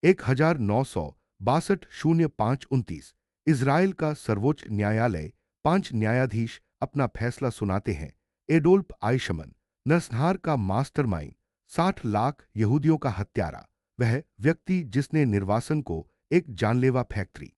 1962-05-29 Israel का सर्वोच्च न्यायालय 5 न्यायाधीश अपना फैसला सुनाते हैं। एडोल्फ आइशमन, नरसंहार का मास्टरमाइंड, 60 लाख यहूदियों का हत्यारा, वह व्यक्ति जिसने निर्वासन को एक जानलेवा फैक्ट्री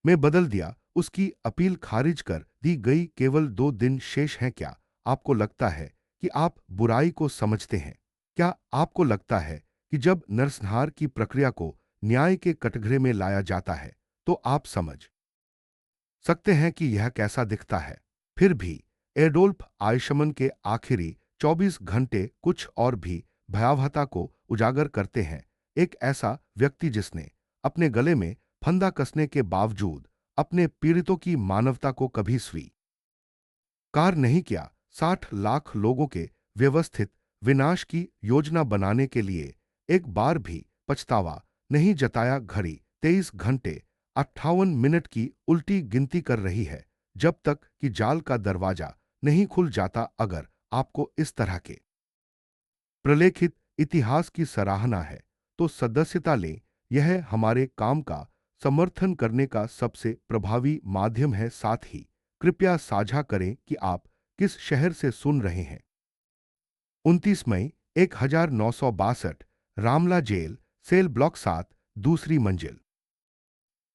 में बदल दिया, उसकी अपील खारिज कर दी गई। केवल 2 दिन शेष हैं। क्या आपको लगता है कि आप बुराई को समझते हैं? क्या आपको लगता है कि जब नरसंहार की प्रक्रिया को न्याय के कटघरे में लाया जाता है तो आप समझ सकते हैं कि यह कैसा दिखता है? फिर भी एडोल्फ आइशमन के आखिरी 24 घंटे कुछ और भी भयावहता को उजागर करते हैं। एक ऐसा व्यक्ति जिसने अपने गले में फंदा कसने के बावजूद अपने पीड़ितों की मानवता को कभी स्वीकार नहीं किया। 60 लाख लोगों के व्यवस्थित विनाश की योजना बनाने के लिए एक बार भी पछतावा नहीं जताया। घड़ी 23 घंटे 58 मिनट की उल्टी गिनती कर रही है, जब तक कि जाल का दरवाजा नहीं खुल जाता। अगर आपको इस तरह के प्रलेखित इतिहास की सराहना है तो सदस्यता लें। यह हमारे काम का समर्थन करने का सबसे प्रभावी माध्यम है। साथ ही कृपया साझा करें कि आप किस शहर से सुन रहे हैं। 29 मई 1962, रामला जेल, सेल ब्लॉक 7, दूसरी मंजिल।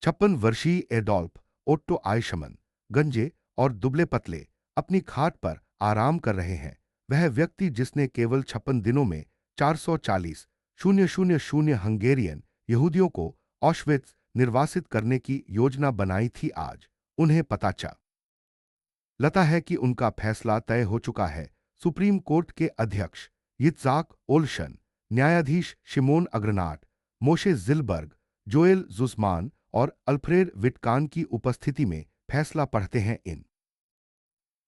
56 वर्षीय एडोल्फ ओट्टो आइशमन गंजे और दुबले पतले अपनी खाट पर आराम कर रहे हैं। वह व्यक्ति जिसने केवल 56 दिनों में 440,000 हंगेरियन यहूदियों को ऑशविट्ज निर्वासित करने की योजना बनाई थी, आज उन्हें पता चलता है कि उनका फैसला तय हो चुका है। सुप्रीम कोर्ट के अध्यक्ष यित्ज़हाक ओलशन, न्यायाधीश शिमोन अग्रनाट, मोशे जिलबर्ग, जोएल जुस्मान और अल्फ्रेड विटकान की उपस्थिति में फैसला पढ़ते हैं। इन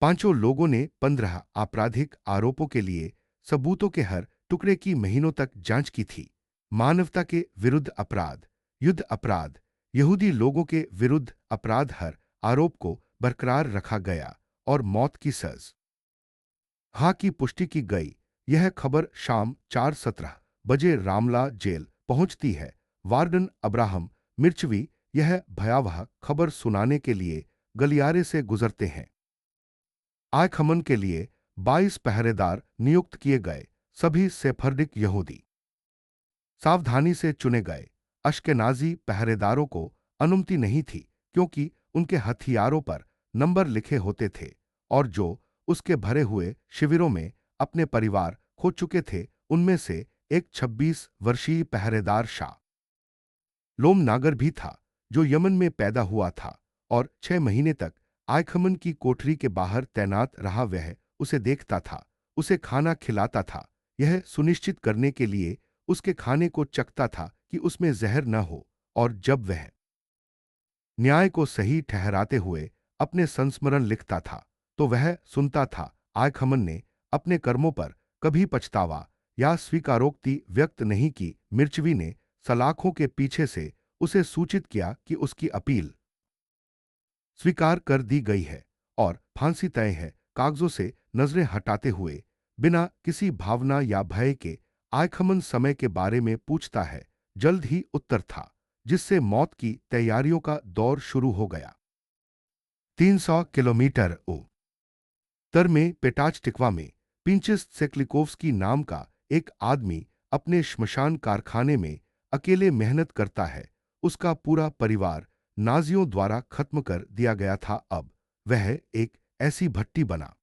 पांचों लोगों ने 15 आपराधिक आरोपों के लिए सबूतों के हर टुकड़े की महीनों तक जांच की थी। मानवता के विरुद्ध अपराध, युद्ध अपराध, यहूदी लोगों के विरुद्ध अपराध, हर आरोप को बरकरार रखा गया और मौत की सजा की पुष्टि की गई। यह खबर शाम 4:17 बजे रामला जेल पहुंचती है। वार्डन अब्राहम मिर्चवी यह भयावह खबर सुनाने के लिए गलियारे से गुजरते हैं। आइशमन के लिए 22 पहरेदार नियुक्त किए गए। सभी सेफर्डिक यहूदी सावधानी से चुने गए। अश्केनाजी पहरेदारों को अनुमति नहीं थी, क्योंकि उनके हथियारों पर नंबर लिखे होते थे और जो उसके भरे हुए शिविरों में अपने परिवार खो चुके थे, उनमें से एक 26 वर्षीय पहरेदार शाह लोम नागर भी था, जो यमन में पैदा हुआ था और 6 महीने तक आइशमन की कोठरी के बाहर तैनात रहा। वह उसे देखता था, उसे खाना खिलाता था, यह सुनिश्चित करने के लिए उसके खाने को चखता था कि उसमें जहर न हो, और जब वह न्याय को सही ठहराते हुए अपने संस्मरण लिखता था तो वह सुनता था। आइशमन ने अपने कर्मों पर कभी पछतावा या स्वीकारोक्ति व्यक्त नहीं की। मिर्चवी ने सलाखों के पीछे से उसे सूचित किया कि उसकी अपील स्वीकार कर दी गई है और फांसी तय है। कागजों से नजरें हटाते हुए, बिना किसी भावना या भय के, आइशमन समय के बारे में पूछता है। जल्द ही उत्तर था, जिससे मौत की तैयारियों का दौर शुरू हो गया। 300 किलोमीटर उत्तर में पेटाचटिक्वा में पिंचिस सेक्लिकोव्स्की नाम का एक आदमी अपने श्मशान कारखाने में अकेले मेहनत करता है। उसका पूरा परिवार नाजियों द्वारा खत्म कर दिया गया था। अब वह एक ऐसी भट्टी बना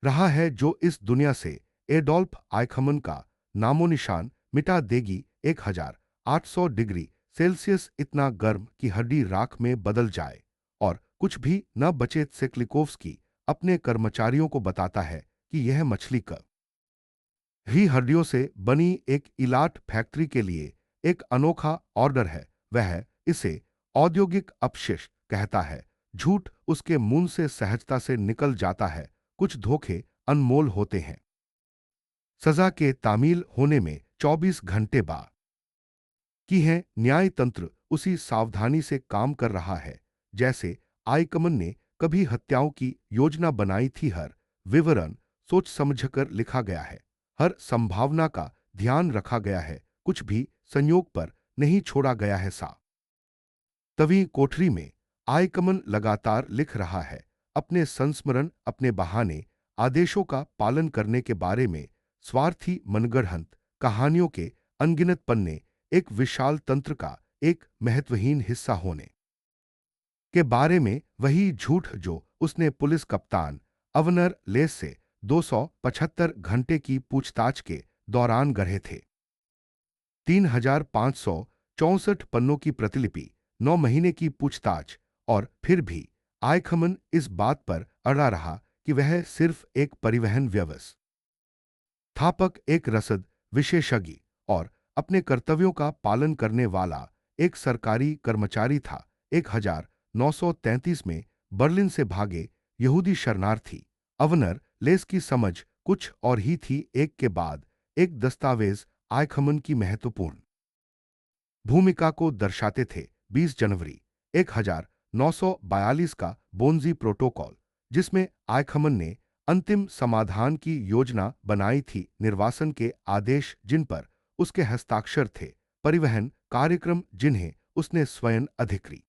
रहा है जो इस दुनिया से एडोल्फ आइशमन का नामोनिशान मिटा देगी। 1800 डिग्री सेल्सियस, इतना गर्म कि हड्डी राख में बदल जाए और कुछ भी न बचे। सेक्लिकोव्स्की अपने कर्मचारियों को बताता है कि यह मछली का ही हड्डियों से बनी एक इलाट फैक्ट्री के लिए एक अनोखा ऑर्डर है। वह इसे औद्योगिक अपशिष्ट कहता है। झूठ उसके मुंह से सहजता से निकल जाता है। कुछ धोखे अनमोल होते हैं। सजा के तामील होने में 24 घंटे बाद की है। न्याय तंत्र उसी सावधानी से काम कर रहा है जैसे आइशमन ने कभी हत्याओं की योजना बनाई थी। हर विवरण सोच समझकर लिखा गया है, हर संभावना का ध्यान रखा गया है। कुछ भी संयोग पर नहीं छोड़ा गया है सा। तभी कोठरी में आयकमन लगातार लिख रहा है, अपने संस्मरण, अपने बहाने, आदेशों का पालन करने के बारे में, स्वार्थी मनगढ़ंत कहानियों के अनगिनत पन्ने, एक विशाल तंत्र का एक महत्वहीन हिस्सा होने के बारे में, वही झूठ जो उसने पुलिस कप्तान अवनर लेस से 275 घंटे की पूछताछ के दौरान गढ़े थे। 3564 पन्नों की प्रतिलिपि, 9 महीने की पूछताछ, और फिर भी आयखमन इस बात पर अड़ा रहा कि वह सिर्फ एक परिवहन व्यवस्थापक, एक रसद विशेषज्ञ और अपने कर्तव्यों का पालन करने वाला एक सरकारी कर्मचारी था। 1933 में बर्लिन से भागे यहूदी शरणार्थी अवनर लेस की समझ कुछ और ही थी। एक के बाद एक दस्तावेज आयखमन की महत्वपूर्ण भूमिका को दर्शाते थे। 20 जनवरी 1942 का बोन्जी प्रोटोकॉल, जिसमें आयखमन ने अंतिम समाधान की योजना बनाई थी, निर्वासन के आदेश जिन पर उसके हस्ताक्षर थे, परिवहन कार्यक्रम जिन्हें उसने स्वयं अधिकृत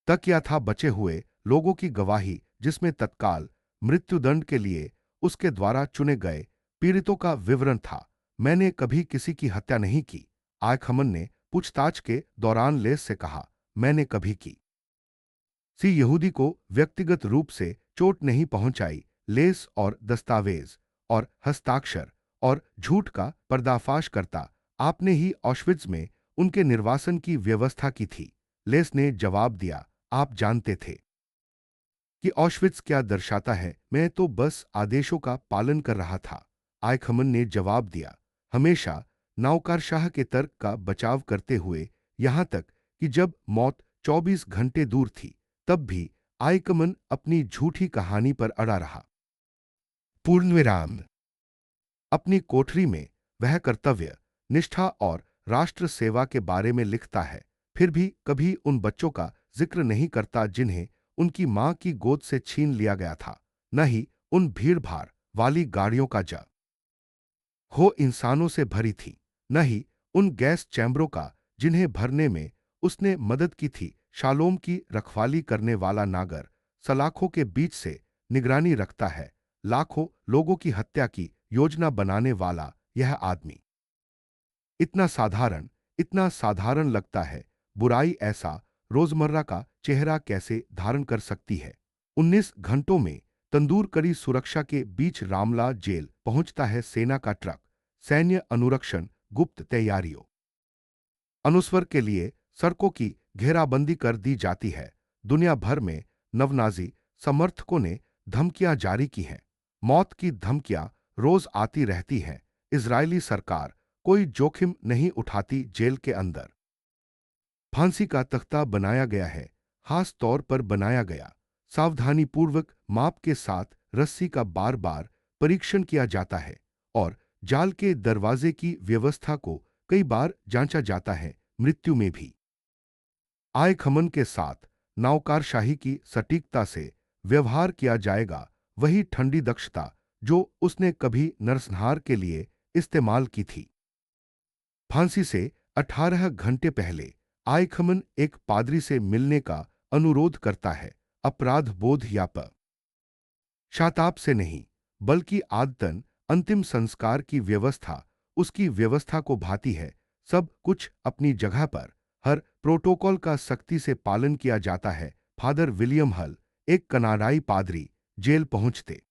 तक किया था, बचे हुए लोगों की गवाही जिसमें तत्काल मृत्युदंड के लिए उसके द्वारा चुने गए पीड़ितों का विवरण था। मैंने कभी किसी की हत्या नहीं की, आयखमन ने पूछताछ के दौरान लेस से कहा। मैंने कभी किसी यहूदी को व्यक्तिगत रूप से चोट नहीं पहुंचाई। लेस और दस्तावेज और हस्ताक्षर और झूठ का पर्दाफाश करता, आपने ही ऑशविट्ज में उनके निर्वासन की व्यवस्था की थी। लेस ने जवाब दिया, आप जानते थे कि ऑशविट्ज क्या दर्शाता है, मैं तो बस आदेशों का पालन कर रहा था। आयखमन ने जवाब दिया, हमेशा नौकरशाह के तर्क का बचाव करते हुए, यहां तक कि जब मौत 24 घंटे दूर थी, तब भी आयकमन अपनी झूठी कहानी पर अड़ा रहा। पूर्णविराम। अपनी कोठरी में वह कर्तव्य, निष्ठा और राष्ट्र सेवा के बारे में लिखता है, फिर भी कभी उन बच्चों का जिक्र नहीं करता जिन्हें उनकी मां की गोद से छीन लिया गया था, न ही उन भीड़-भाड़ वाली गाड़ियों का हो इंसानों से भरी थी, न ही उन गैस चैम्बरों का जिन्हें भरने में उसने मदद की थी। शालोम की रखवाली करने वाला नागर, सलाखों के बीच से निगरानी रखता है, लाखों लोगों की हत्या की योजना बनाने वाला यह आदमी इतना साधारण लगता है। बुराई ऐसा रोजमर्रा का चेहरा कैसे धारण कर सकती है। 19 घंटों में तंदूर कड़ी सुरक्षा के बीच रामला जेल पहुंचता है सेना का ट्रक। सैन्य अनुरक्षण गुप्त तैयारियों अनुस्वर के लिए सड़कों की घेराबंदी कर दी जाती है। दुनिया भर में नवनाजी समर्थकों ने धमकियां जारी की हैं। मौत की धमकियां रोज आती रहती हैं। इजरायली सरकार कोई जोखिम नहीं उठाती। जेल के अंदर फांसी का तख्ता बनाया गया है, खास तौर पर बनाया गया। सावधानीपूर्वक माप के साथ रस्सी का बार बार परीक्षण किया जाता है और जाल के दरवाजे की व्यवस्था को कई बार जांचा जाता है। मृत्यु में भी आयखमन के साथ नौकरशाही की सटीकता से व्यवहार किया जाएगा, वही ठंडी दक्षता जो उसने कभी नरसंहार के लिए इस्तेमाल की थी। फांसी से 18 घंटे पहले आयखमन एक पादरी से मिलने का अनुरोध करता है। अपराध बोध या शाताप से नहीं, बल्कि आदतन अंतिम संस्कार की व्यवस्था उसकी व्यवस्था को भाती है। सब कुछ अपनी जगह पर, हर प्रोटोकॉल का सख्ती से पालन किया जाता है। फादर विलियम हल, एक कनाडाई पादरी, जेल पहुंचते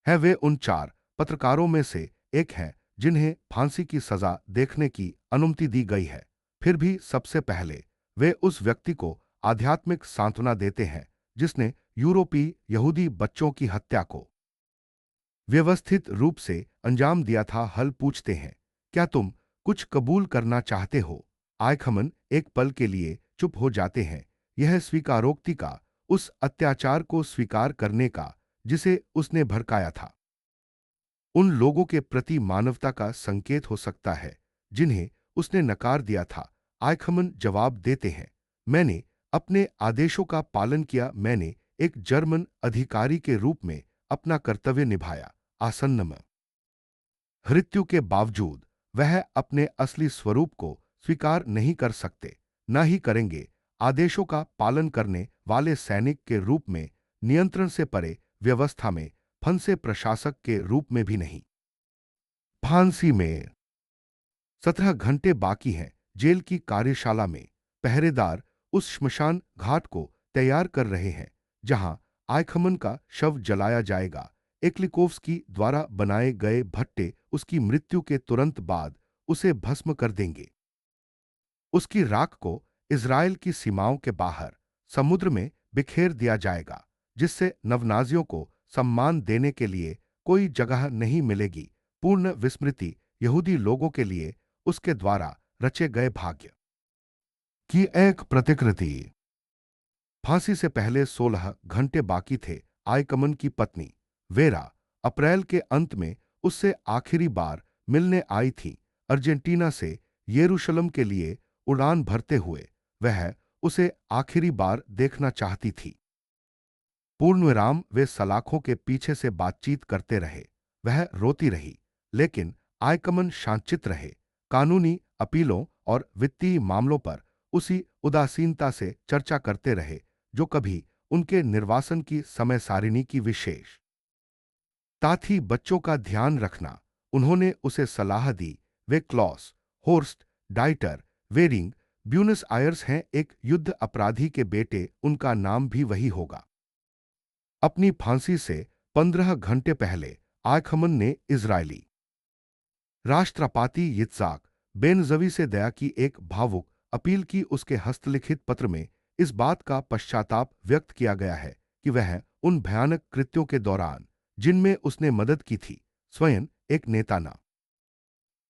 हैं। वे उन 4 पत्रकारों में से एक हैं जिन्हें फांसी की सजा देखने की अनुमति दी गई है। फिर भी सबसे पहले वे उस व्यक्ति को आध्यात्मिक सांत्वना देते हैं जिसने यूरोपीय यहूदी बच्चों की हत्या को व्यवस्थित रूप से अंजाम दिया था। हल पूछते हैं, क्या तुम कुछ कबूल करना चाहते हो? आयखमन एक पल के लिए चुप हो जाते हैं। यह स्वीकारोक्ति का, उस अत्याचार को स्वीकार करने का जिसे उसने भड़काया था, उन लोगों के प्रति मानवता का संकेत हो सकता है जिन्हें उसने नकार दिया था। आयखमन जवाब देते हैं, मैंने अपने आदेशों का पालन किया। मैंने एक जर्मन अधिकारी के रूप में अपना कर्तव्य निभाया। आसन्न मृत्यु के बावजूद वह अपने असली स्वरूप को स्वीकार नहीं कर सकते, न ही करेंगे। आदेशों का पालन करने वाले सैनिक के रूप में, नियंत्रण से परे व्यवस्था में फंसे प्रशासक के रूप में भी नहीं। फांसी में 17 घंटे बाकी हैं। जेल की कार्यशाला में पहरेदार उस श्मशान घाट को तैयार कर रहे हैं जहां आयखमन का शव जलाया जाएगा। एकलिकोव्स्की द्वारा बनाए गए भट्टे उसकी मृत्यु के तुरंत बाद उसे भस्म कर देंगे। उसकी राख को इज़राइल की सीमाओं के बाहर समुद्र में बिखेर दिया जाएगा, जिससे नवनाजियों को सम्मान देने के लिए कोई जगह नहीं मिलेगी। पूर्ण विस्मृति यहूदी लोगों के लिए उसके द्वारा रचे गए भाग्य की एक प्रतिकृति। फांसी से पहले 16 घंटे बाकी थे। आयकमन की पत्नी वेरा अप्रैल के अंत में उससे आखिरी बार मिलने आई थी। अर्जेंटीना से यरूशलेम के लिए उड़ान भरते हुए वह उसे आखिरी बार देखना चाहती थी। पूर्णविराम वे सलाखों के पीछे से बातचीत करते रहे। वह रोती रही, लेकिन आयकमन शांतचित्त रहे। कानूनी अपीलों और वित्तीय मामलों पर उसी उदासीनता से चर्चा करते रहे जो कभी उनके निर्वासन की समय सारिणी की विशेष ताथी। बच्चों का ध्यान रखना, उन्होंने उसे सलाह दी। वे Klaus Horst Dieter Wering Buenos Aires हैं। एक युद्ध अपराधी के बेटे, उनका नाम भी वही होगा। अपनी फांसी से 15 घंटे पहले आयखमन ने इजरायली राष्ट्रपति yitzhak बेनजवी से दया की एक भावुक अपील की। उसके हस्तलिखित पत्र में इस बात का पश्चाताप व्यक्त किया गया है कि वह उन भयानक कृत्यों के दौरान जिनमें उसने मदद की थी, स्वयं एक नेता न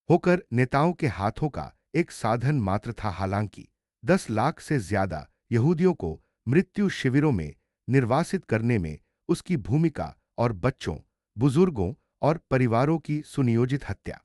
होकर नेताओं के हाथों का एक साधन मात्र था। हालांकि 10 लाख से ज्यादा यहूदियों को मृत्यु शिविरों में निर्वासित करने में उसकी भूमिका और बच्चों, बुजुर्गों और परिवारों की सुनियोजित हत्या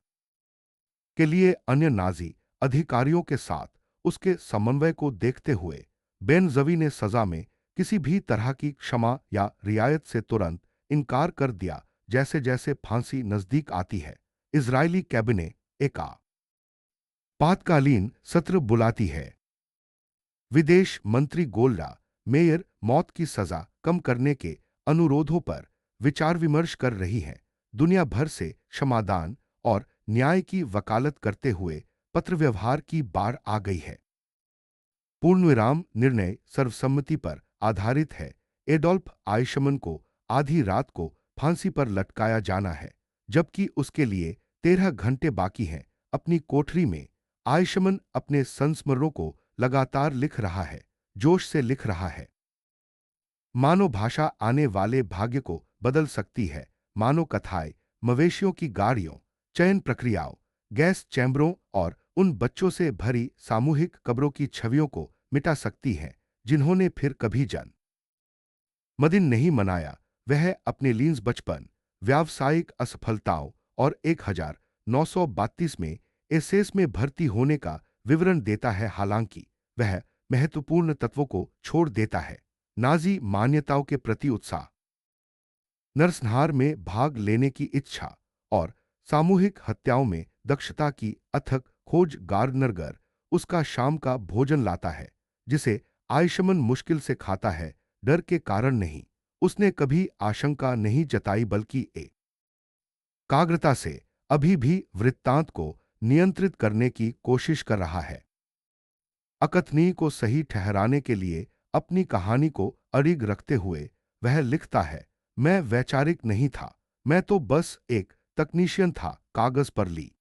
के लिए अन्य नाजी अधिकारियों के साथ उसके समन्वय को देखते हुए बेनजवी ने सजा में किसी भी तरह की क्षमा या रियायत से तुरंत इनकार कर दिया। जैसे जैसे फांसी नजदीक आती है, इजरायली कैबिनेट एक आपातकालीन सत्र बुलाती है। विदेश मंत्री गोल्डा मेयर मौत की सजा कम करने के अनुरोधों पर विचार विमर्श कर रही हैं। दुनिया भर से क्षमादान और न्याय की वकालत करते हुए पत्र व्यवहार की बाढ़ आ गई है। पूर्णविराम निर्णय सर्वसम्मति पर आधारित है। एडोल्फ आइशमन को आधी रात को फांसी पर लटकाया जाना है, जबकि उसके लिए 13 घंटे बाकी हैं। अपनी कोठरी में आइशमन अपने संस्मरणों को लगातार लिख रहा है, जोश से लिख रहा है। मानव भाषा आने वाले भाग्य को बदल सकती है। मानव कथाएं मवेशियों की गाड़ियों, चयन प्रक्रियाओं, गैस चैम्बरों और उन बच्चों से भरी सामूहिक कब्रों की छवियों को मिटा सकती हैं जिन्होंने फिर कभी जन्म मदिन नहीं मनाया। वह अपने लीन्स बचपन, व्यावसायिक असफलताओं और 1932 में एसएस में भर्ती होने का विवरण देता है। हालांकि वह महत्वपूर्ण तत्वों को छोड़ देता है। नाजी मान्यताओं के प्रति उत्साह, नरसंहार में भाग लेने की इच्छा और सामूहिक हत्याओं में दक्षता की अथक खोज। गार्डनगर उसका शाम का भोजन लाता है, जिसे आयशमन मुश्किल से खाता है, डर के कारण नहीं। उसने कभी आशंका नहीं जताई, बल्कि एकाग्रता से अभी भी वृत्तांत को नियंत्रित करने की कोशिश कर रहा है। अकथनीय को सही ठहराने के लिए अपनी कहानी को अड़िग रखते हुए वह लिखता है, मैं वैचारिक नहीं था, मैं तो बस एक तकनीशियन था। कागज पर ली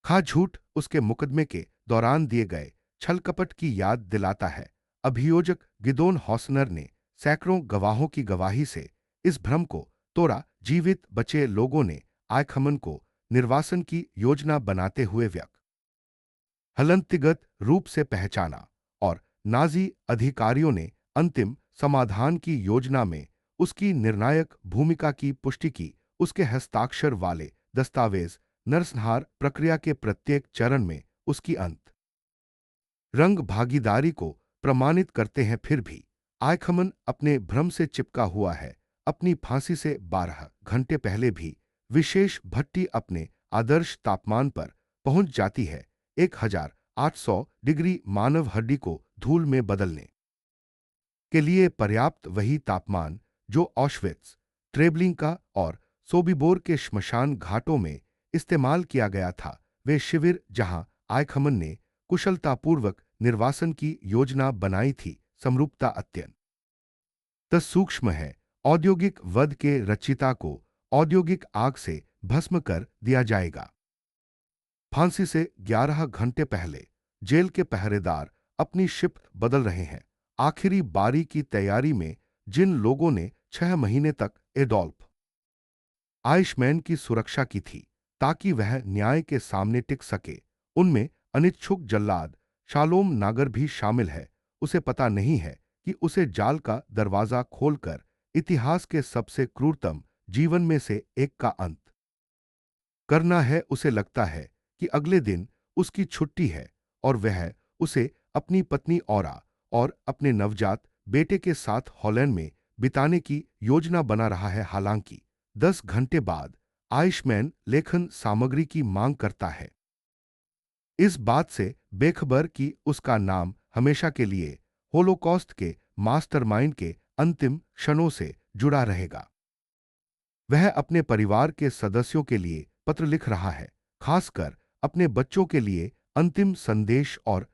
खा झूठ उसके मुकदमे के दौरान दिए गए छलकपट की याद दिलाता है। अभियोजक गिदोन हॉसनर ने सैकड़ों गवाहों की गवाही से इस भ्रम को तोड़ा। जीवित बचे लोगों ने आयखमन को निर्वासन की योजना बनाते हुए हलंतिगत रूप से पहचाना और नाजी अधिकारियों ने अंतिम समाधान की योजना में उसकी निर्णायक भूमिका की पुष्टि की। उसके हस्ताक्षर वाले दस्तावेज नरसंहार प्रक्रिया के प्रत्येक चरण में उसकी अंत रंग भागीदारी को प्रमाणित करते हैं। फिर भी आयखमन अपने भ्रम से चिपका हुआ है। अपनी फांसी से 12 घंटे पहले भी विशेष भट्टी अपने आदर्श तापमान पर पहुंच जाती है 1800 डिग्री मानव हड्डी को धूल में बदलने के लिए पर्याप्त वही तापमान जो ऑशविट्स, ट्रेबलिंका और सोबिबोर के श्मशान घाटों में इस्तेमाल किया गया था। वे शिविर जहां आयखमन ने कुशलतापूर्वक निर्वासन की योजना बनाई थी, समरूपता अत्यंत सूक्ष्म है। औद्योगिक वध के रचिता को औद्योगिक आग से भस्म कर दिया जाएगा। फांसी से 11 घंटे पहले जेल के पहरेदार अपनी शिफ्ट बदल रहे हैं। आखिरी बारी की तैयारी में जिन लोगों ने 6 महीने तक एडोल्फ आइशमैन की सुरक्षा की थी ताकि वह न्याय के सामने टिक सके, उनमें अनिच्छुक जल्लाद शालोम नागर भी शामिल है। उसे पता नहीं है कि उसे जाल का दरवाजा खोलकर इतिहास के सबसे क्रूरतम जीवन में से एक का अंत करना है। उसे लगता है कि अगले दिन उसकी छुट्टी है और वह उसे अपनी पत्नी औरा और अपने नवजात बेटे के साथ हॉलैंड में बिताने की योजना बना रहा है। हालांकि 10 घंटे बाद आइशमैन लेखन सामग्री की मांग करता है, इस बात से बेखबर कि उसका नाम हमेशा के लिए होलोकॉस्ट के मास्टरमाइंड के अंतिम क्षणों से जुड़ा रहेगा। वह अपने परिवार के सदस्यों के लिए पत्र लिख रहा है, खासकर अपने बच्चों के लिए अंतिम संदेश और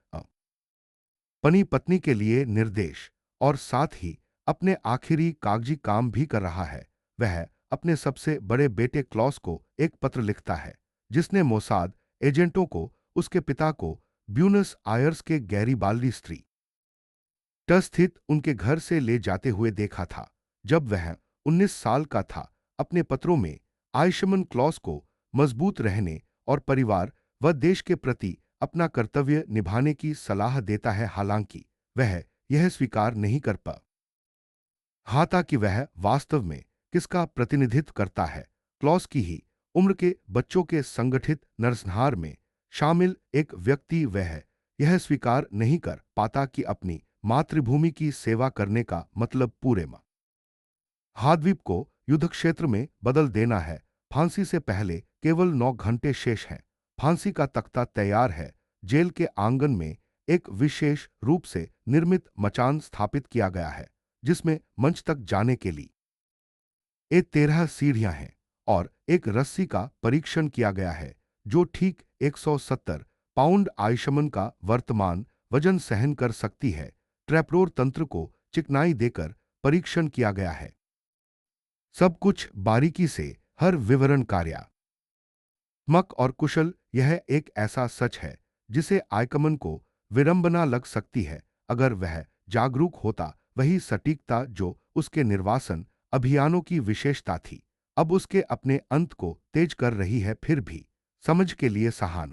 पनी पत्नी के लिए निर्देश, और साथ ही अपने आखिरी कागजी काम भी कर रहा है। वह अपने सबसे बड़े बेटे क्लॉस को एक पत्र लिखता है जिसने मोसाद एजेंटों को उसके पिता को ब्यूनस आयर्स के गैरीबाल्डी स्ट्रीट स्थित उनके घर से ले जाते हुए देखा था जब वह 19 साल का था। अपने पत्रों में आइशमन क्लॉस को मजबूत रहने और परिवार व देश के प्रति अपना कर्तव्य निभाने की सलाह देता है। हालांकि वह यह स्वीकार नहीं कर पाता कि वह वास्तव में किसका प्रतिनिधित्व करता है। क्लॉस की ही उम्र के बच्चों के संगठित नरसंहार में शामिल एक व्यक्ति वह यह स्वीकार नहीं कर पाता कि अपनी मातृभूमि की सेवा करने का मतलब पूरे महाद्वीप को युद्धक्षेत्र में बदल देना है। फांसी से पहले केवल 9 घंटे शेष हैं। फांसी का तख्ता तैयार है। जेल के आंगन में एक विशेष रूप से निर्मित मचान स्थापित किया गया है जिसमें मंच तक जाने के लिए 13 सीढ़ियां हैं और एक रस्सी का परीक्षण किया गया है जो ठीक 170 पाउंड आइशमन का वर्तमान वजन सहन कर सकती है। ट्रैपडोर तंत्र को चिकनाई देकर परीक्षण किया गया है। सब कुछ बारीकी से, हर विवरण कार्यात्मक और कुशल। यह एक ऐसा सच है जिसे आयकमन को विडंबना लग सकती है अगर वह जागरूक होता। वही सटीकता जो उसके निर्वासन अभियानों की विशेषता थी अब उसके अपने अंत को तेज कर रही है। फिर भी समझ के लिए सहानुभूति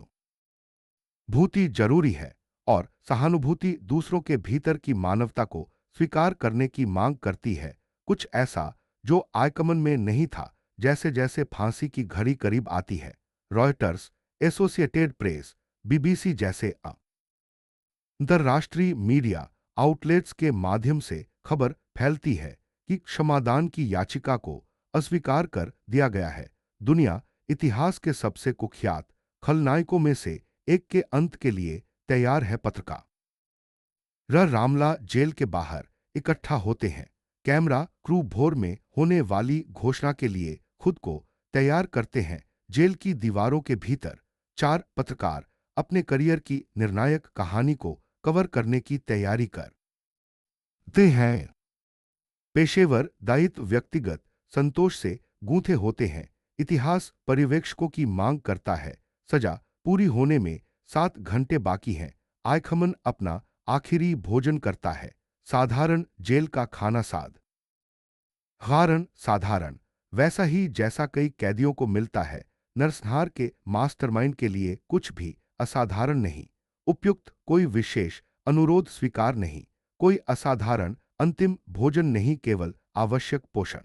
जरूरी है और सहानुभूति दूसरों के भीतर की मानवता को स्वीकार करने की मांग करती है, कुछ ऐसा जो आयकमन में नहीं था। जैसे जैसे फांसी की घड़ी करीब आती है, रॉयटर्स, एसोसिएटेड प्रेस, बीबीसी जैसे अंतर्राष्ट्रीय मीडिया आउटलेट्स के माध्यम से खबर फैलती है कि क्षमादान की याचिका को अस्वीकार कर दिया गया है। दुनिया इतिहास के सबसे कुख्यात खलनायकों में से एक के अंत के लिए तैयार है। पत्रकार रामला जेल के बाहर इकट्ठा होते हैं। कैमरा क्रू भोर में होने वाली घोषणा के लिए खुद को तैयार करते हैं। जेल की दीवारों के भीतर 4 पत्रकार अपने करियर की निर्णायक कहानी को कवर करने की तैयारी करते हैं। पेशेवर दायित्व व्यक्तिगत संतोष से गूंथे होते हैं। इतिहास पर्यवेक्षकों की मांग करता है। सजा पूरी होने में 7 घंटे बाकी हैं। आयखमन अपना आखिरी भोजन करता है। साधारण जेल का खाना साधारण वैसा ही जैसा कई कैदियों को मिलता है। नरसंहार के मास्टरमाइंड के लिए कुछ भी असाधारण नहीं। उपयुक्त कोई विशेष अनुरोध स्वीकार नहीं, कोई असाधारण अंतिम भोजन नहीं, केवल आवश्यक पोषण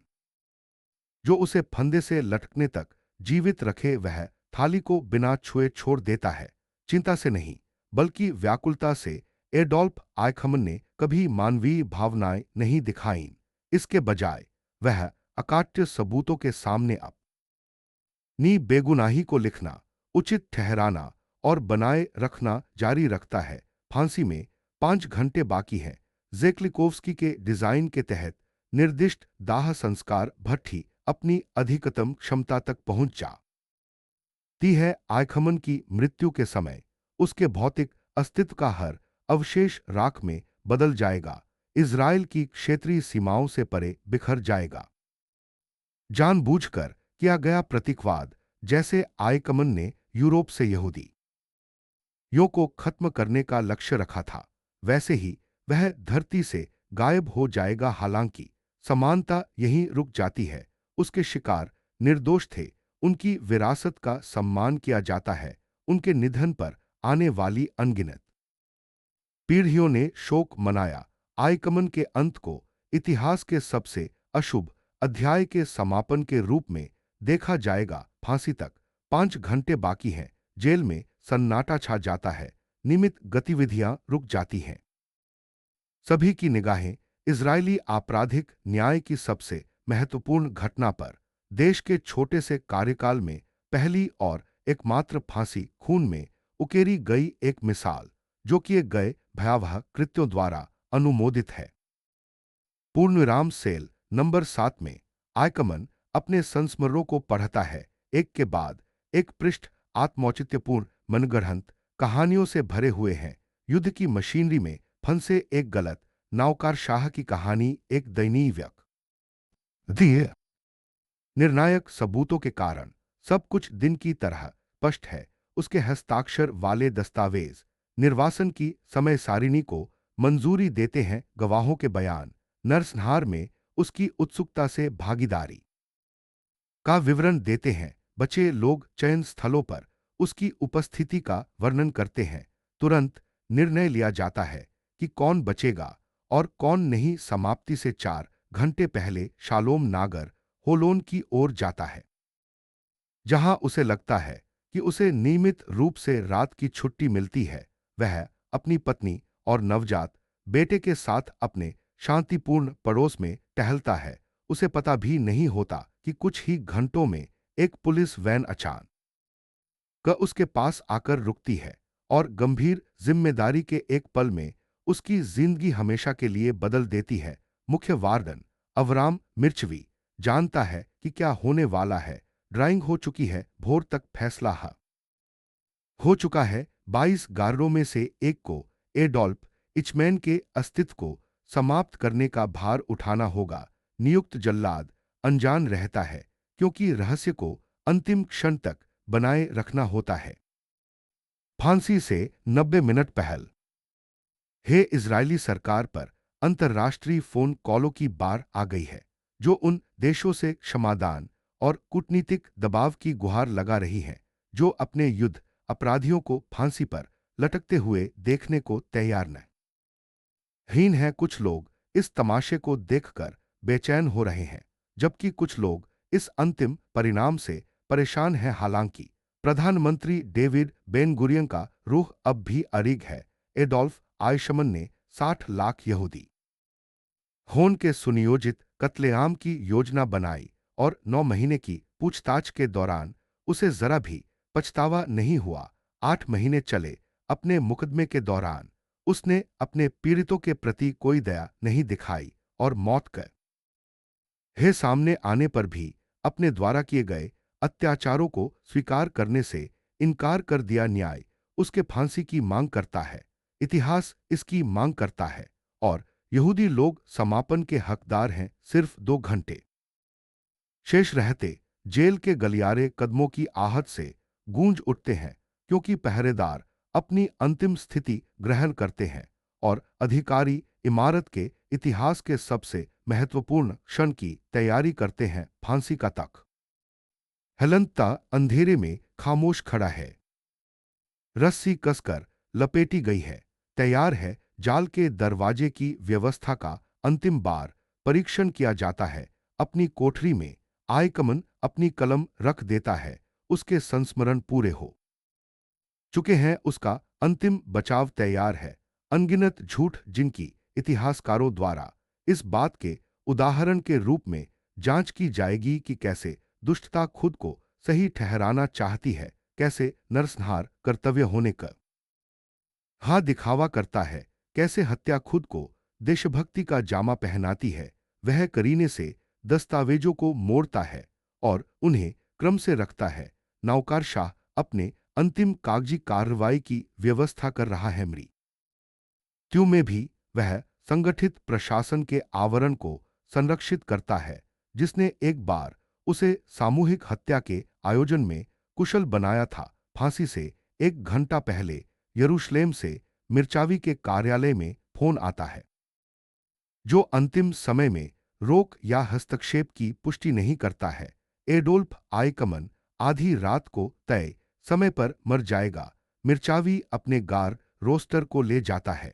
जो उसे फंदे से लटकने तक जीवित रखे। वह थाली को बिना छुए छोड़ देता है, चिंता से नहीं बल्कि व्याकुलता से। एडोल्फ आयखमन ने कभी मानवीय भावनाएं नहीं दिखाईं। इसके बजाय वह अकाट्य सबूतों के सामने अपनी बेगुनाही को लिखना, उचित ठहराना और बनाए रखना जारी रखता है। फांसी में 5 घंटे बाकी हैं। ज़ेक्लिकोव्स्की के डिजाइन के तहत निर्दिष्ट दाह संस्कार भट्ठी अपनी अधिकतम क्षमता तक पहुंच जाती है। आयखमन की मृत्यु के समय उसके भौतिक अस्तित्व का हर अवशेष राख में बदल जाएगा, इज़राइल की क्षेत्रीय सीमाओं से परे बिखर जाएगा। जानबूझकर किया गया प्रतीकवाद, जैसे आयकमन ने यूरोप से यहूदी यों को खत्म करने का लक्ष्य रखा था, वैसे ही वह धरती से गायब हो जाएगा। हालांकि समानता यहीं रुक जाती है। उसके शिकार निर्दोष थे, उनकी विरासत का सम्मान किया जाता है। उनके निधन पर आने वाली अनगिनत पीढ़ियों ने शोक मनाया। आयकमन के अंत को इतिहास के सबसे अशुभ अध्याय के समापन के रूप में देखा जाएगा। फांसी तक 5 घंटे बाकी हैं। जेल में सन्नाटा छा जाता है। नियमित गतिविधियां रुक जाती हैं। सभी की निगाहें इजरायली आपराधिक न्याय की सबसे महत्वपूर्ण घटना पर, देश के छोटे से कार्यकाल में पहली और एकमात्र फांसी, खून में उकेरी गई एक मिसाल, जो किए गए भयावह कृत्यों द्वारा अनुमोदित है। पूर्णविराम सेल नंबर 7 में आयकमन अपने संस्मरणों को पढ़ता है, एक के बाद एक पृष्ठ आत्मौचित्यपूर्ण मनगढ़ंत कहानियों से भरे हुए हैं। युद्ध की मशीनरी में फंसे एक गलत नौकार शाह की कहानी, एक दयनीय व्यक्ति निर्णायक सबूतों के कारण सब कुछ दिन की तरह स्पष्ट है। उसके हस्ताक्षर वाले दस्तावेज निर्वासन की समय सारिणी को मंजूरी देते हैं। गवाहों के बयान नरसंहार में उसकी उत्सुकता से भागीदारी का विवरण देते हैं। बचे लोग चयन स्थलों पर उसकी उपस्थिति का वर्णन करते हैं। तुरंत निर्णय लिया जाता है कि कौन बचेगा और कौन नहीं। समाप्ति से 4 घंटे पहले शालोम नागर होलोन की ओर जाता है, जहां उसे लगता है कि उसे नियमित रूप से रात की छुट्टी मिलती है। वह अपनी पत्नी और नवजात बेटे के साथ अपने शांतिपूर्ण पड़ोस में टहलता है। उसे पता भी नहीं होता कि कुछ ही घंटों में एक पुलिस वैन अचानक उसके पास आकर रुकती है और गंभीर जिम्मेदारी के एक पल में उसकी जिंदगी हमेशा के लिए बदल देती है। मुख्य वार्डन अवराम मिर्चवी जानता है कि क्या होने वाला है। ड्राइंग हो चुकी है, भोर तक फैसला हो चुका है। 22 गार्डों में से एक को एडोल्फ इचमैन के अस्तित्व को समाप्त करने का भार उठाना होगा। नियुक्त जल्लाद अनजान रहता है, क्योंकि रहस्य को अंतिम क्षण तक बनाए रखना होता है। फांसी से 90 मिनट पहल हे इजरायली सरकार पर अंतर्राष्ट्रीय फोन कॉलों की बार आ गई है, जो उन देशों से क्षमादान और कूटनीतिक दबाव की गुहार लगा रही हैं, जो अपने युद्ध अपराधियों को फांसी पर लटकते हुए देखने को तैयार न हीन है। कुछ लोग इस तमाशे को देखकर बेचैन हो रहे हैं, जबकि कुछ लोग इस अंतिम परिणाम से परेशान हैं। हालांकि प्रधानमंत्री डेविड बेन गुरियन का रूह अब भी अडिग है। एडोल्फ आइशमन ने 60 लाख यहूदी होन के सुनियोजित कत्लेआम की योजना बनाई और 9 महीने की पूछताछ के दौरान उसे जरा भी पछतावा नहीं हुआ। 8 महीने चले अपने मुकदमे के दौरान उसने अपने पीड़ितों के प्रति कोई दया नहीं दिखाई और मौत के सामने आने पर भी अपने द्वारा किए गए अत्याचारों को स्वीकार करने से इनकार कर दिया। न्याय उसके फांसी की मांग करता है, इतिहास इसकी मांग करता है, और यहूदी लोग समापन के हकदार हैं। सिर्फ 2 घंटे शेष रहते जेल के गलियारे कदमों की आहट से गूंज उठते हैं, क्योंकि पहरेदार अपनी अंतिम स्थिति ग्रहण करते हैं और अधिकारी इमारत के इतिहास के सबसे महत्वपूर्ण क्षण की तैयारी करते हैं। फांसी का तख्त हेलंता अंधेरे में खामोश खड़ा है। रस्सी कसकर लपेटी गई है, तैयार है। जाल के दरवाजे की व्यवस्था का अंतिम बार परीक्षण किया जाता है। अपनी कोठरी में आयकमन अपनी कलम रख देता है। उसके संस्मरण पूरे हो चुके हैं, उसका अंतिम बचाव तैयार है। अनगिनत झूठ जिनकी इतिहासकारों द्वारा इस बात के उदाहरण के रूप में जांच की जाएगी कि कैसे दुष्टता खुद को सही ठहराना चाहती है, कैसे नरसंहार कर्तव्य होने का हाँ दिखावा करता है, कैसे हत्या खुद को देशभक्ति का जामा पहनाती है। वह करीने से दस्तावेजों को मोड़ता है और उन्हें क्रम से रखता है। नौकर शाह अपने अंतिम कागजी कार्रवाई की व्यवस्था कर रहा है। मृत्यु में भी वह संगठित प्रशासन के आवरण को संरक्षित करता है, जिसने एक बार उसे सामूहिक हत्या के आयोजन में कुशल बनाया था। फांसी से 1 घंटा पहले यरूशलेम से मिर्चावी के कार्यालय में फोन आता है, जो अंतिम समय में रोक या हस्तक्षेप की पुष्टि नहीं करता है। एडोल्फ आइकमन आधी रात को तय समय पर मर जाएगा। मिर्चावी अपने गार रोस्टर को ले जाता है।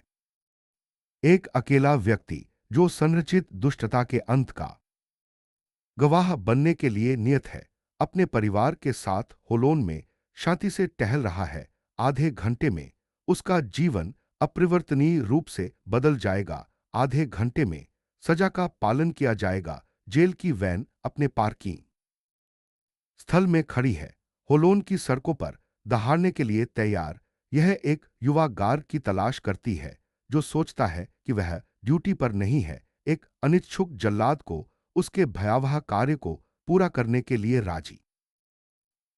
एक अकेला व्यक्ति जो संरचित दुष्टता के अंत का गवाह बनने के लिए नियत है, अपने परिवार के साथ होलोन में शांति से टहल रहा है। आधे घंटे में उसका जीवन अपरिवर्तनीय रूप से बदल जाएगा। आधे घंटे में सजा का पालन किया जाएगा। जेल की वैन अपने पार्किंग स्थल में खड़ी है, होलोन की सड़कों पर दहाड़ने के लिए तैयार। यह एक युवा गार्ड की तलाश करती है, जो सोचता है कि वह ड्यूटी पर नहीं है। एक अनिच्छुक जल्लाद को उसके भयावह कार्य को पूरा करने के लिए राजी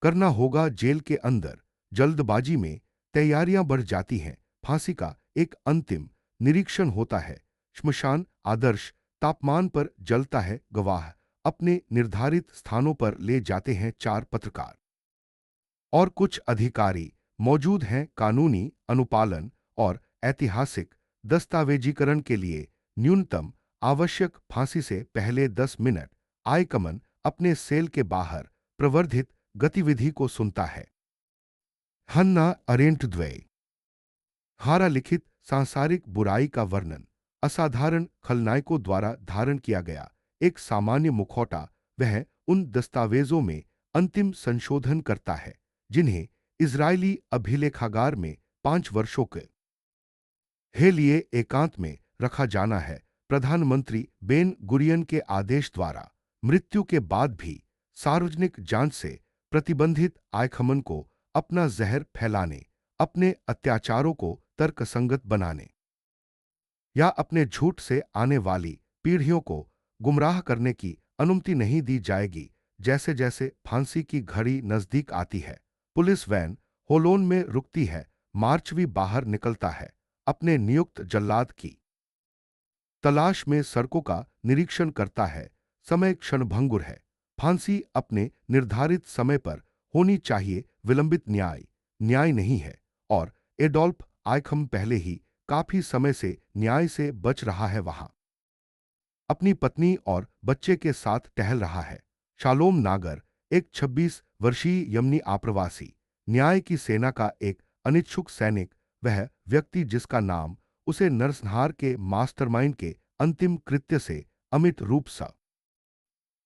करना होगा। जेल के अंदर जल्दबाजी में तैयारियां बढ़ जाती हैं। फांसी का एक अंतिम निरीक्षण होता है। श्मशान आदर्श तापमान पर जलता है। गवाह अपने निर्धारित स्थानों पर ले जाते हैं। 4 पत्रकार और कुछ अधिकारी मौजूद हैं। कानूनी अनुपालन और ऐतिहासिक दस्तावेजीकरण के लिए न्यूनतम आवश्यक। फांसी से पहले 10 मिनट आइकमन अपने सेल के बाहर प्रवर्धित गतिविधि को सुनता है। हन्ना अरेंट द्वय हारा लिखित सांसारिक बुराई का वर्णन असाधारण खलनायकों द्वारा धारण किया गया एक सामान्य मुखौटा। वह उन दस्तावेजों में अंतिम संशोधन करता है जिन्हें इजरायली अभिलेखागार में 5 वर्षों के लिए एकांत में रखा जाना है। प्रधानमंत्री बेन गुरियन के आदेश द्वारा मृत्यु के बाद भी सार्वजनिक जांच से प्रतिबंधित आइकमन को अपना जहर फैलाने, अपने अत्याचारों को तर्कसंगत बनाने या अपने झूठ से आने वाली पीढ़ियों को गुमराह करने की अनुमति नहीं दी जाएगी। जैसे जैसे फांसी की घड़ी नजदीक आती है, पुलिस वैन होलोन में रुकती है। मार्चवी बाहर निकलता है, अपने नियुक्त जल्लाद की तलाश में सड़कों का निरीक्षण करता है। समय क्षणभंगुर है। फांसी अपने निर्धारित समय पर होनी चाहिए। विलंबित न्याय न्याय नहीं है और एडोल्फ आइकम पहले ही काफी समय से न्याय से बच रहा है। वहां अपनी पत्नी और बच्चे के साथ टहल रहा है। शालोम नागर एक 26 वर्षीय यमनी आप्रवासी, न्याय की सेना का एक अनिच्छुक सैनिक, वह व्यक्ति जिसका नाम उसे नरसंहार के मास्टरमाइंड के अंतिम कृत्य से अमित रूप सा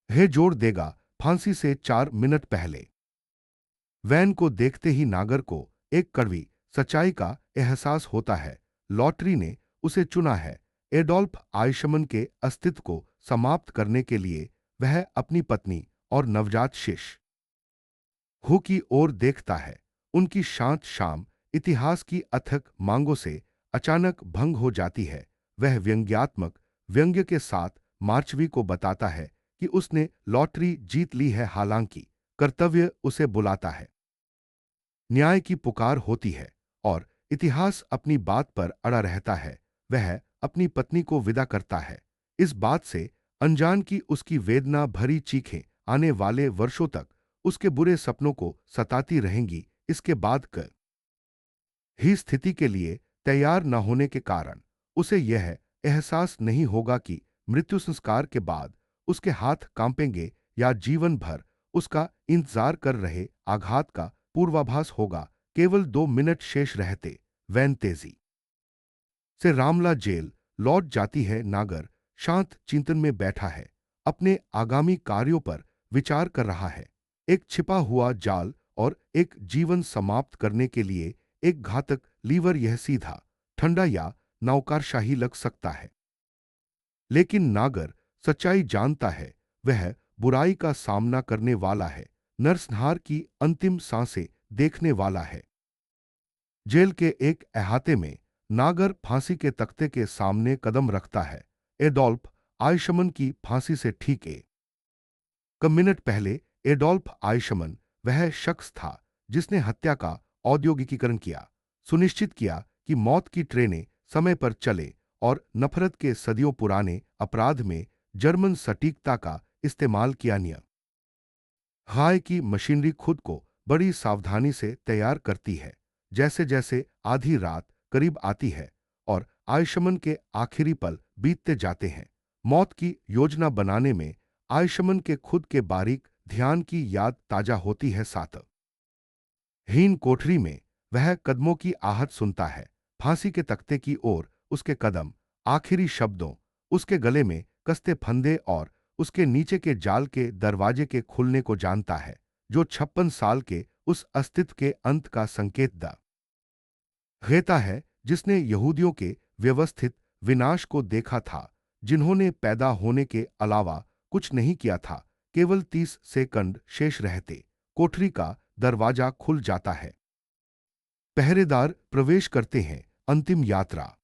है जोड़ देगा। फांसी से 4 मिनट पहले वैन को देखते ही नागर को एक कड़वी सच्चाई का एहसास होता है। लॉटरी ने उसे चुना है। एडोल्फ आइशमन के अस्तित्व को समाप्त करने के लिए वह अपनी पत्नी और नवजात शिशु हु की ओर देखता है। उनकी शांत शाम इतिहास की अथक मांगों से अचानक भंग हो जाती है। वह व्यंग्यात्मक व्यंग्य के साथ मार्चवी को बताता है कि उसने लॉटरी जीत ली है, हालांकि कर्तव्य उसे बुलाता है। न्याय की पुकार होती है और इतिहास अपनी बात पर अड़ा रहता है। वह अपनी पत्नी को विदा करता है, इस बात से अनजान की उसकी वेदना भरी चीखें आने वाले वर्षों तक उसके बुरे सपनों को सताती रहेंगी। इसके बाद ही स्थिति के लिए तैयार न होने के कारण उसे यह एहसास नहीं होगा कि मृत्यु संस्कार के बाद उसके हाथ कांपेंगे या जीवन भर उसका इंतजार कर रहे आघात का पूर्वाभास होगा। केवल 2 मिनट शेष रहते वैन तेजी से रामला जेल लौट जाती है। नागर शांत चिंतन में बैठा है, अपने आगामी कार्यों पर विचार कर रहा है। एक छिपा हुआ जाल और एक जीवन समाप्त करने के लिए एक घातक लीवर। यह सीधा, ठंडा या नौकरशाही लग सकता है, लेकिन नागर सच्चाई जानता है। वह बुराई का सामना करने वाला है। नरसंहार की अंतिम सांसें देखने वाला है। जेल के एक अहाते में नागर फांसी के तख्ते के सामने कदम रखता है। एडोल्फ आइशमन की फांसी से ठीक मिनट पहले एडोल्फ आइशमन वह शख्स था जिसने हत्या का औद्योगिकीकरण किया, सुनिश्चित किया कि मौत की ट्रेनें समय पर चले और नफरत के सदियों पुराने अपराध में जर्मन सटीकता का इस्तेमाल किया। नियम हाय की मशीनरी खुद को बड़ी सावधानी से तैयार करती है। जैसे जैसे आधी रात करीब आती है और आयशमन के आखिरी पल बीतते जाते हैं, मौत की योजना बनाने में आयशमन के खुद के बारीक ध्यान की याद ताजा होती है। साथ हीन कोठरी में वह कदमों की आहट सुनता है, फांसी के तख्ते की ओर उसके कदम, आखिरी शब्दों, उसके गले में कसते फंदे और उसके नीचे के जाल के दरवाजे के खुलने को जानता है, जो 56 साल के उस अस्तित्व के अंत का संकेत देता है जिसने यहूदियों के व्यवस्थित विनाश को देखा था, जिन्होंने पैदा होने के अलावा कुछ नहीं किया था। केवल 30 सेकंड शेष रहते कोठरी का दरवाजा खुल जाता है। पहरेदार प्रवेश करते हैं, अंतिम यात्रा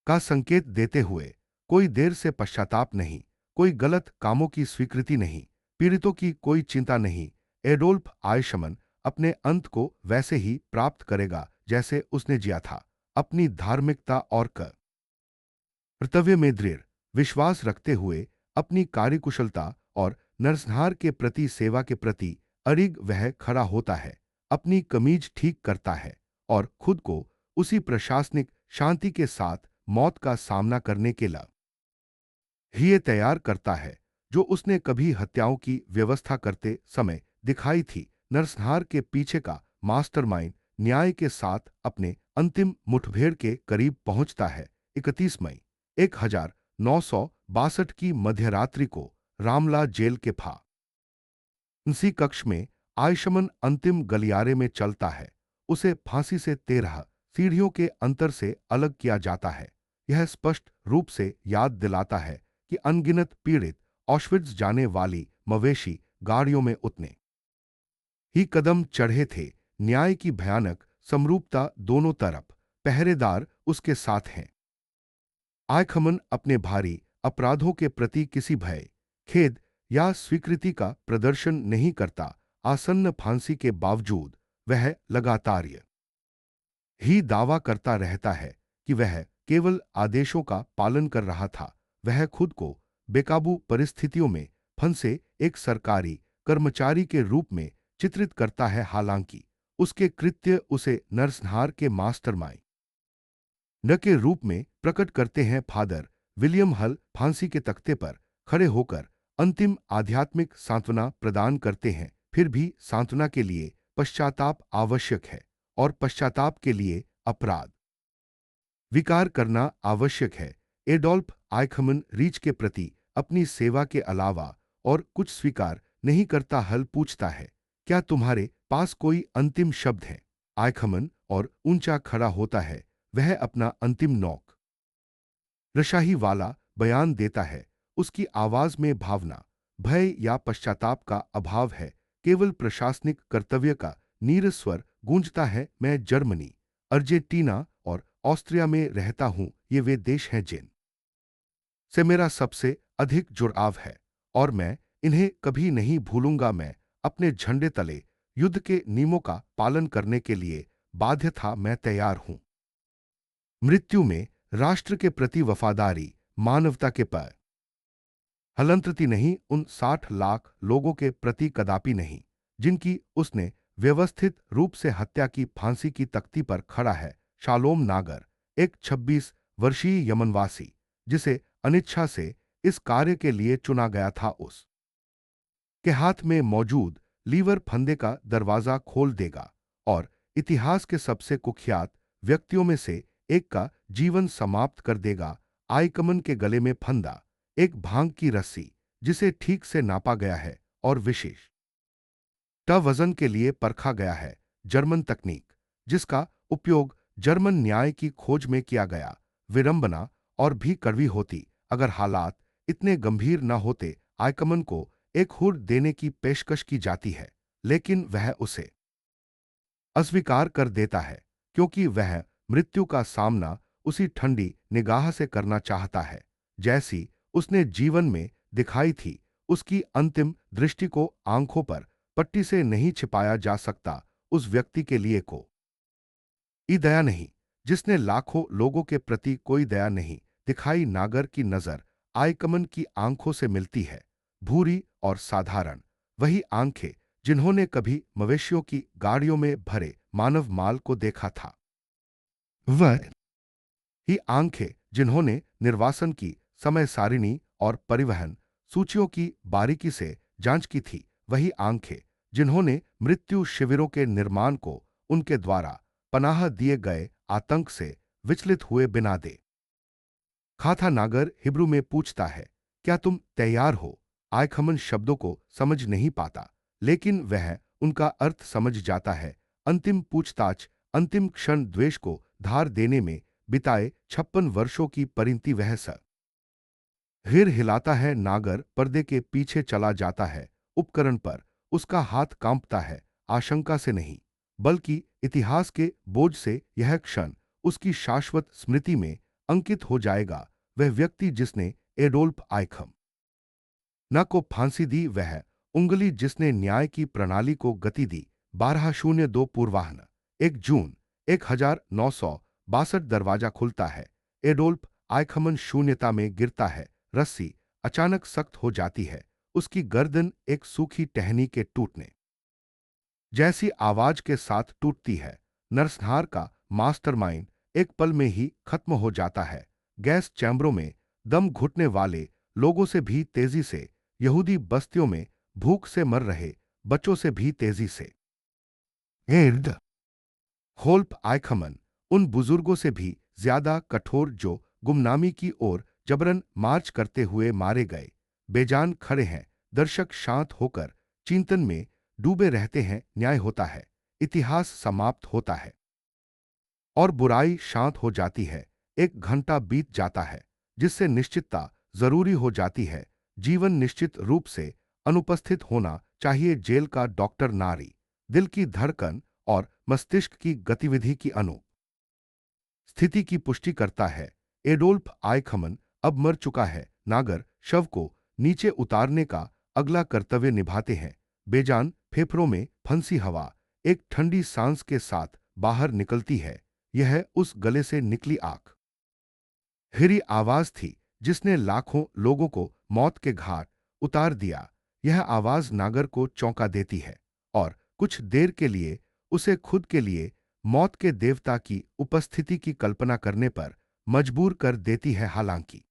का संकेत देते हुए। कोई देर से पश्चाताप नहीं, कोई गलत कामों की स्वीकृति नहीं, पीड़ितों की कोई चिंता नहीं। एडोल्फ आइशमन अपने अंत को वैसे ही प्राप्त करेगा जैसे उसने जिया था, अपनी धार्मिकता और कर्तव्य में दृढ़ विश्वास रखते हुए, अपनी कार्यकुशलता और नरसंहार के प्रति सेवा के प्रति अडिग वह खड़ा होता है, अपनी कमीज ठीक करता है और खुद को उसी प्रशासनिक शांति के साथ मौत का सामना करने के लिए तैयार करता है जो उसने कभी हत्याओं की व्यवस्था करते समय दिखाई थी। नरसंहार के पीछे का मास्टरमाइंड न्याय के साथ अपने अंतिम मुठभेड़ के करीब पहुंचता है। 31 मई 1962 की मध्यरात्रि को रामला जेल के फांसी कक्ष में आयशमन अंतिम गलियारे में चलता है। उसे फांसी से 13 सीढ़ियों के अंतर से अलग किया जाता है। यह स्पष्ट रूप से याद दिलाता है कि अनगिनत पीड़ित ऑशविट्ज जाने वाली मवेशी गाड़ियों में उतने ही कदम चढ़े थे। न्याय की भयानक समरूपता दोनों तरफ, पहरेदार उसके साथ हैं। आयखमन अपने भारी अपराधों के प्रति किसी भय, खेद या स्वीकृति का प्रदर्शन नहीं करता। आसन्न फांसी के बावजूद वह लगातार ही दावा करता रहता है कि वह केवल आदेशों का पालन कर रहा था। वह खुद को बेकाबू परिस्थितियों में फंसे एक सरकारी कर्मचारी के रूप में चित्रित करता है, हालांकि उसके कृत्य उसे नरसंहार के मास्टरमाइंड न के रूप में प्रकट करते हैं। फादर विलियम हल फांसी के तख्ते पर खड़े होकर अंतिम आध्यात्मिक सांत्वना प्रदान करते हैं। फिर भी सांत्वना के लिए पश्चाताप आवश्यक है और पश्चाताप के लिए अपराध विकार करना आवश्यक है। एडोल्फ आइखमन रीच के प्रति अपनी सेवा के अलावा और कुछ स्वीकार नहीं करता। हल पूछता है, क्या तुम्हारे पास कोई अंतिम शब्द है? आइखमन और ऊंचा खड़ा होता है। वह अपना अंतिम नौक रशाही वाला बयान देता है। उसकी आवाज में भावना, भय या पश्चाताप का अभाव है, केवल प्रशासनिक कर्तव्य का नीरस स्वर गूंजता है। मैं जर्मनी, अर्जेंटीना और ऑस्ट्रिया में रहता हूं। ये वे देश हैं जिन से मेरा सबसे अधिक जुड़ाव है और मैं इन्हें कभी नहीं भूलूंगा। मैं अपने झंडे तले युद्ध के नियमों का पालन करने के लिए बाध्य था। मैं तैयार हूं मृत्यु में राष्ट्र के प्रति वफादारी, मानवता के पर हलंतृति नहीं, उन 60 लाख लोगों के प्रति कदापि नहीं जिनकी उसने व्यवस्थित रूप से हत्या की। फांसी की तख्ती पर खड़ा है शालोम नागर, एक 26 वर्षीय यमनवासी जिसे अनिच्छा से इस कार्य के लिए चुना गया था। उस के हाथ में मौजूद लीवर फंदे का दरवाजा खोल देगा और इतिहास के सबसे कुख्यात व्यक्तियों में से एक का जीवन समाप्त कर देगा। आइकमन के गले में फंदा, एक भांग की रस्सी जिसे ठीक से नापा गया है और विशेष वजन के लिए परखा गया है। जर्मन तकनीक जिसका उपयोग जर्मन न्याय की खोज में किया गया। विडंबना और भी कड़वी होती अगर हालात इतने गंभीर न होते। आइकमन को एक हुर देने की पेशकश की जाती है, लेकिन वह उसे अस्वीकार कर देता है, क्योंकि वह मृत्यु का सामना उसी ठंडी निगाह से करना चाहता है जैसी उसने जीवन में दिखाई थी। उसकी अंतिम दृष्टि को आंखों पर पट्टी से नहीं छिपाया जा सकता। उस व्यक्ति के लिए को ई दया नहीं, जिसने लाखों लोगों के प्रति कोई दया नहीं दिखाई। नागर की नजर आयकमन की आंखों से मिलती है, भूरी और साधारण, वही आंखें जिन्होंने कभी मवेशियों की गाड़ियों में भरे मानव माल को देखा था, वह ही आंखें जिन्होंने निर्वासन की समय सारिणी और परिवहन सूचियों की बारीकी से जांच की थी, वही आंखें जिन्होंने मृत्यु शिविरों के निर्माण को उनके द्वारा पनाह दिए गए आतंक से विचलित हुए बिना दे खाता। नागर हिब्रू में पूछता है, क्या तुम तैयार हो? आयखमन शब्दों को समझ नहीं पाता, लेकिन वह उनका अर्थ समझ जाता है। अंतिम पूछताछ, अंतिम क्षण द्वेष को धार देने में बिताए 56 वर्षों की परिणति। वह हिर हिलाता है। नागर पर्दे के पीछे चला जाता है। उपकरण पर उसका हाथ कांपता है, आशंका से नहीं बल्कि इतिहास के बोझ से। यह क्षण उसकी शाश्वत स्मृति में अंकित हो जाएगा। वह व्यक्ति जिसने एडोल्फ आइखम न को फांसी दी, वह उंगली जिसने न्याय की प्रणाली को गति दी। 1202 पूर्वाह्न 1 जून 1962 दरवाजा खुलता है। एडोल्फ आइखमन शून्यता में गिरता है। रस्सी अचानक सख्त हो जाती है। उसकी गर्दन एक सूखी टहनी के टूटने जैसी आवाज के साथ टूटती है। नरसंहार का मास्टरमाइंड एक पल में ही खत्म हो जाता है। गैस चैम्बरों में दम घुटने वाले लोगों से भी तेजी से, यहूदी बस्तियों में भूख से मर रहे बच्चों से भी तेजी से, एर्द होल्प आइखमन उन बुजुर्गों से भी ज्यादा कठोर जो गुमनामी की ओर जबरन मार्च करते हुए मारे गए। बेजान खड़े हैं। दर्शक शांत होकर चिंतन में डूबे रहते हैं। न्याय होता है, इतिहास समाप्त होता है और बुराई शांत हो जाती है। 1 घंटा बीत जाता है, जिससे निश्चितता जरूरी हो जाती है। जीवन निश्चित रूप से अनुपस्थित होना चाहिए। जेल का डॉक्टर नारी, दिल की धड़कन और मस्तिष्क की गतिविधि की स्थिति की पुष्टि करता है। एडोल्फ आइखमन अब मर चुका है। नागर शव को नीचे उतारने का अगला कर्तव्य निभाते हैं। बेजान फेफड़ों में फंसी हवा एक ठंडी सांस के साथ बाहर निकलती है। यह उस गले से निकली आंख हिरी आवाज थी जिसने लाखों लोगों को मौत के घाट उतार दिया। यह आवाज नागर को चौंका देती है और कुछ देर के लिए उसे खुद के लिए मौत के देवता की उपस्थिति की कल्पना करने पर मजबूर कर देती है। हालांकि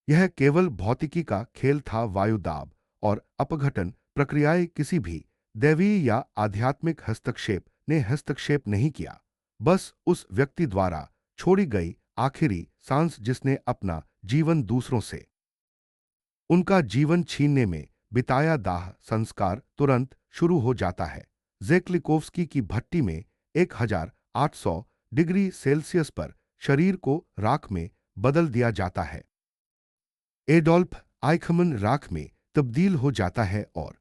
यह केवल भौतिकी का खेल था। वायुदाब और अपघटन प्रक्रियाएं किसी भी दैवीय या आध्यात्मिक हस्तक्षेप ने हस्तक्षेप नहीं किया। बस उस व्यक्ति द्वारा छोड़ी गई आखिरी सांस जिसने अपना जीवन दूसरों से उनका जीवन छीनने में बिताया। दाह संस्कार तुरंत शुरू हो जाता है। जेक्लिकोव्स्की की भट्टी में 1800 डिग्री सेल्सियस पर शरीर को राख में बदल दिया जाता है। एडोल्फ आइखमन राख में तब्दील हो जाता है और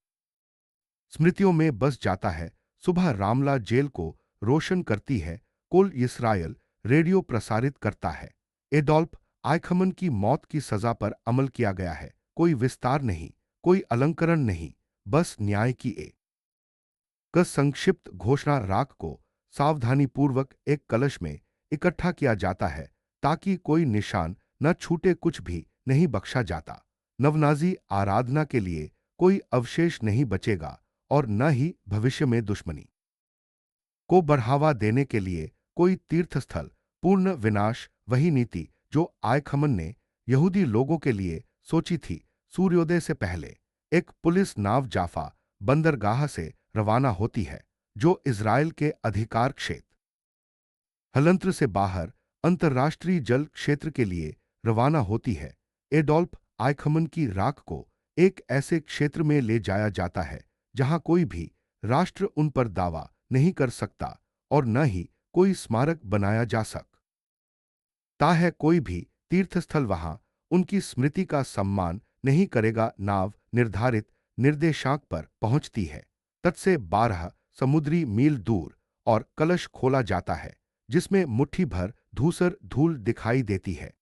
स्मृतियों में बस जाता है। सुबह रामला जेल को रोशन करती है। कोल इस्राएल रेडियो प्रसारित करता है, एडोल्फ आइखमन की मौत की सजा पर अमल किया गया है। कोई विस्तार नहीं, कोई अलंकरण नहीं, बस न्याय की एक संक्षिप्त घोषणा। राख को सावधानीपूर्वक एक कलश में इकट्ठा किया जाता है ताकि कोई निशान न छूटे। कुछ भी नहीं बख्शा जाता। नवनाजी आराधना के लिए कोई अवशेष नहीं बचेगा और न ही भविष्य में दुश्मनी को बढ़ावा देने के लिए कोई तीर्थस्थल। पूर्ण विनाश वही नीति जो आइखमन ने यहूदी लोगों के लिए सोची थी। सूर्योदय से पहले एक पुलिस नाव जाफा बंदरगाह से रवाना होती है, जो इज़राइल के अधिकार क्षेत्र हलंत्र से बाहर अंतर्राष्ट्रीय जल क्षेत्र के लिए रवाना होती है। एडोल्फ आइखमन की राख को एक ऐसे क्षेत्र में ले जाया जाता है जहां कोई भी राष्ट्र उन पर दावा नहीं कर सकता और न ही कोई स्मारक बनाया जा सकता है। कोई भी तीर्थस्थल वहां उनकी स्मृति का सम्मान नहीं करेगा। नाव निर्धारित निर्देशांक पर पहुंचती है। तट से 12 समुद्री मील दूर और कलश खोला जाता है जिसमें मुट्ठी भर धूसर धूल दिखाई देती है।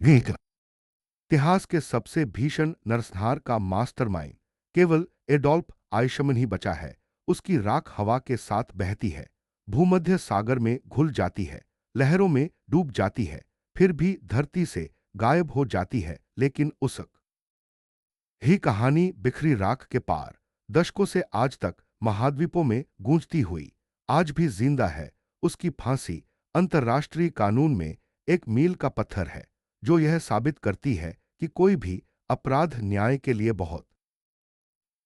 इतिहास के सबसे भीषण नरसंहार का मास्टरमाइंड केवल एडोल्फ आइशमन ही बचा है। उसकी राख हवा के साथ बहती है, भूमध्य सागर में घुल जाती है, लहरों में डूब जाती है, फिर भी धरती से गायब हो जाती है, लेकिन उसक ही कहानी बिखरी राख के पार दशकों से आज तक महाद्वीपों में गूंजती हुई आज भी जिंदा है। उसकी फांसी अंतर्राष्ट्रीय कानून में एक मील का पत्थर है जो यह साबित करती है कि कोई भी अपराध न्याय के लिए बहुत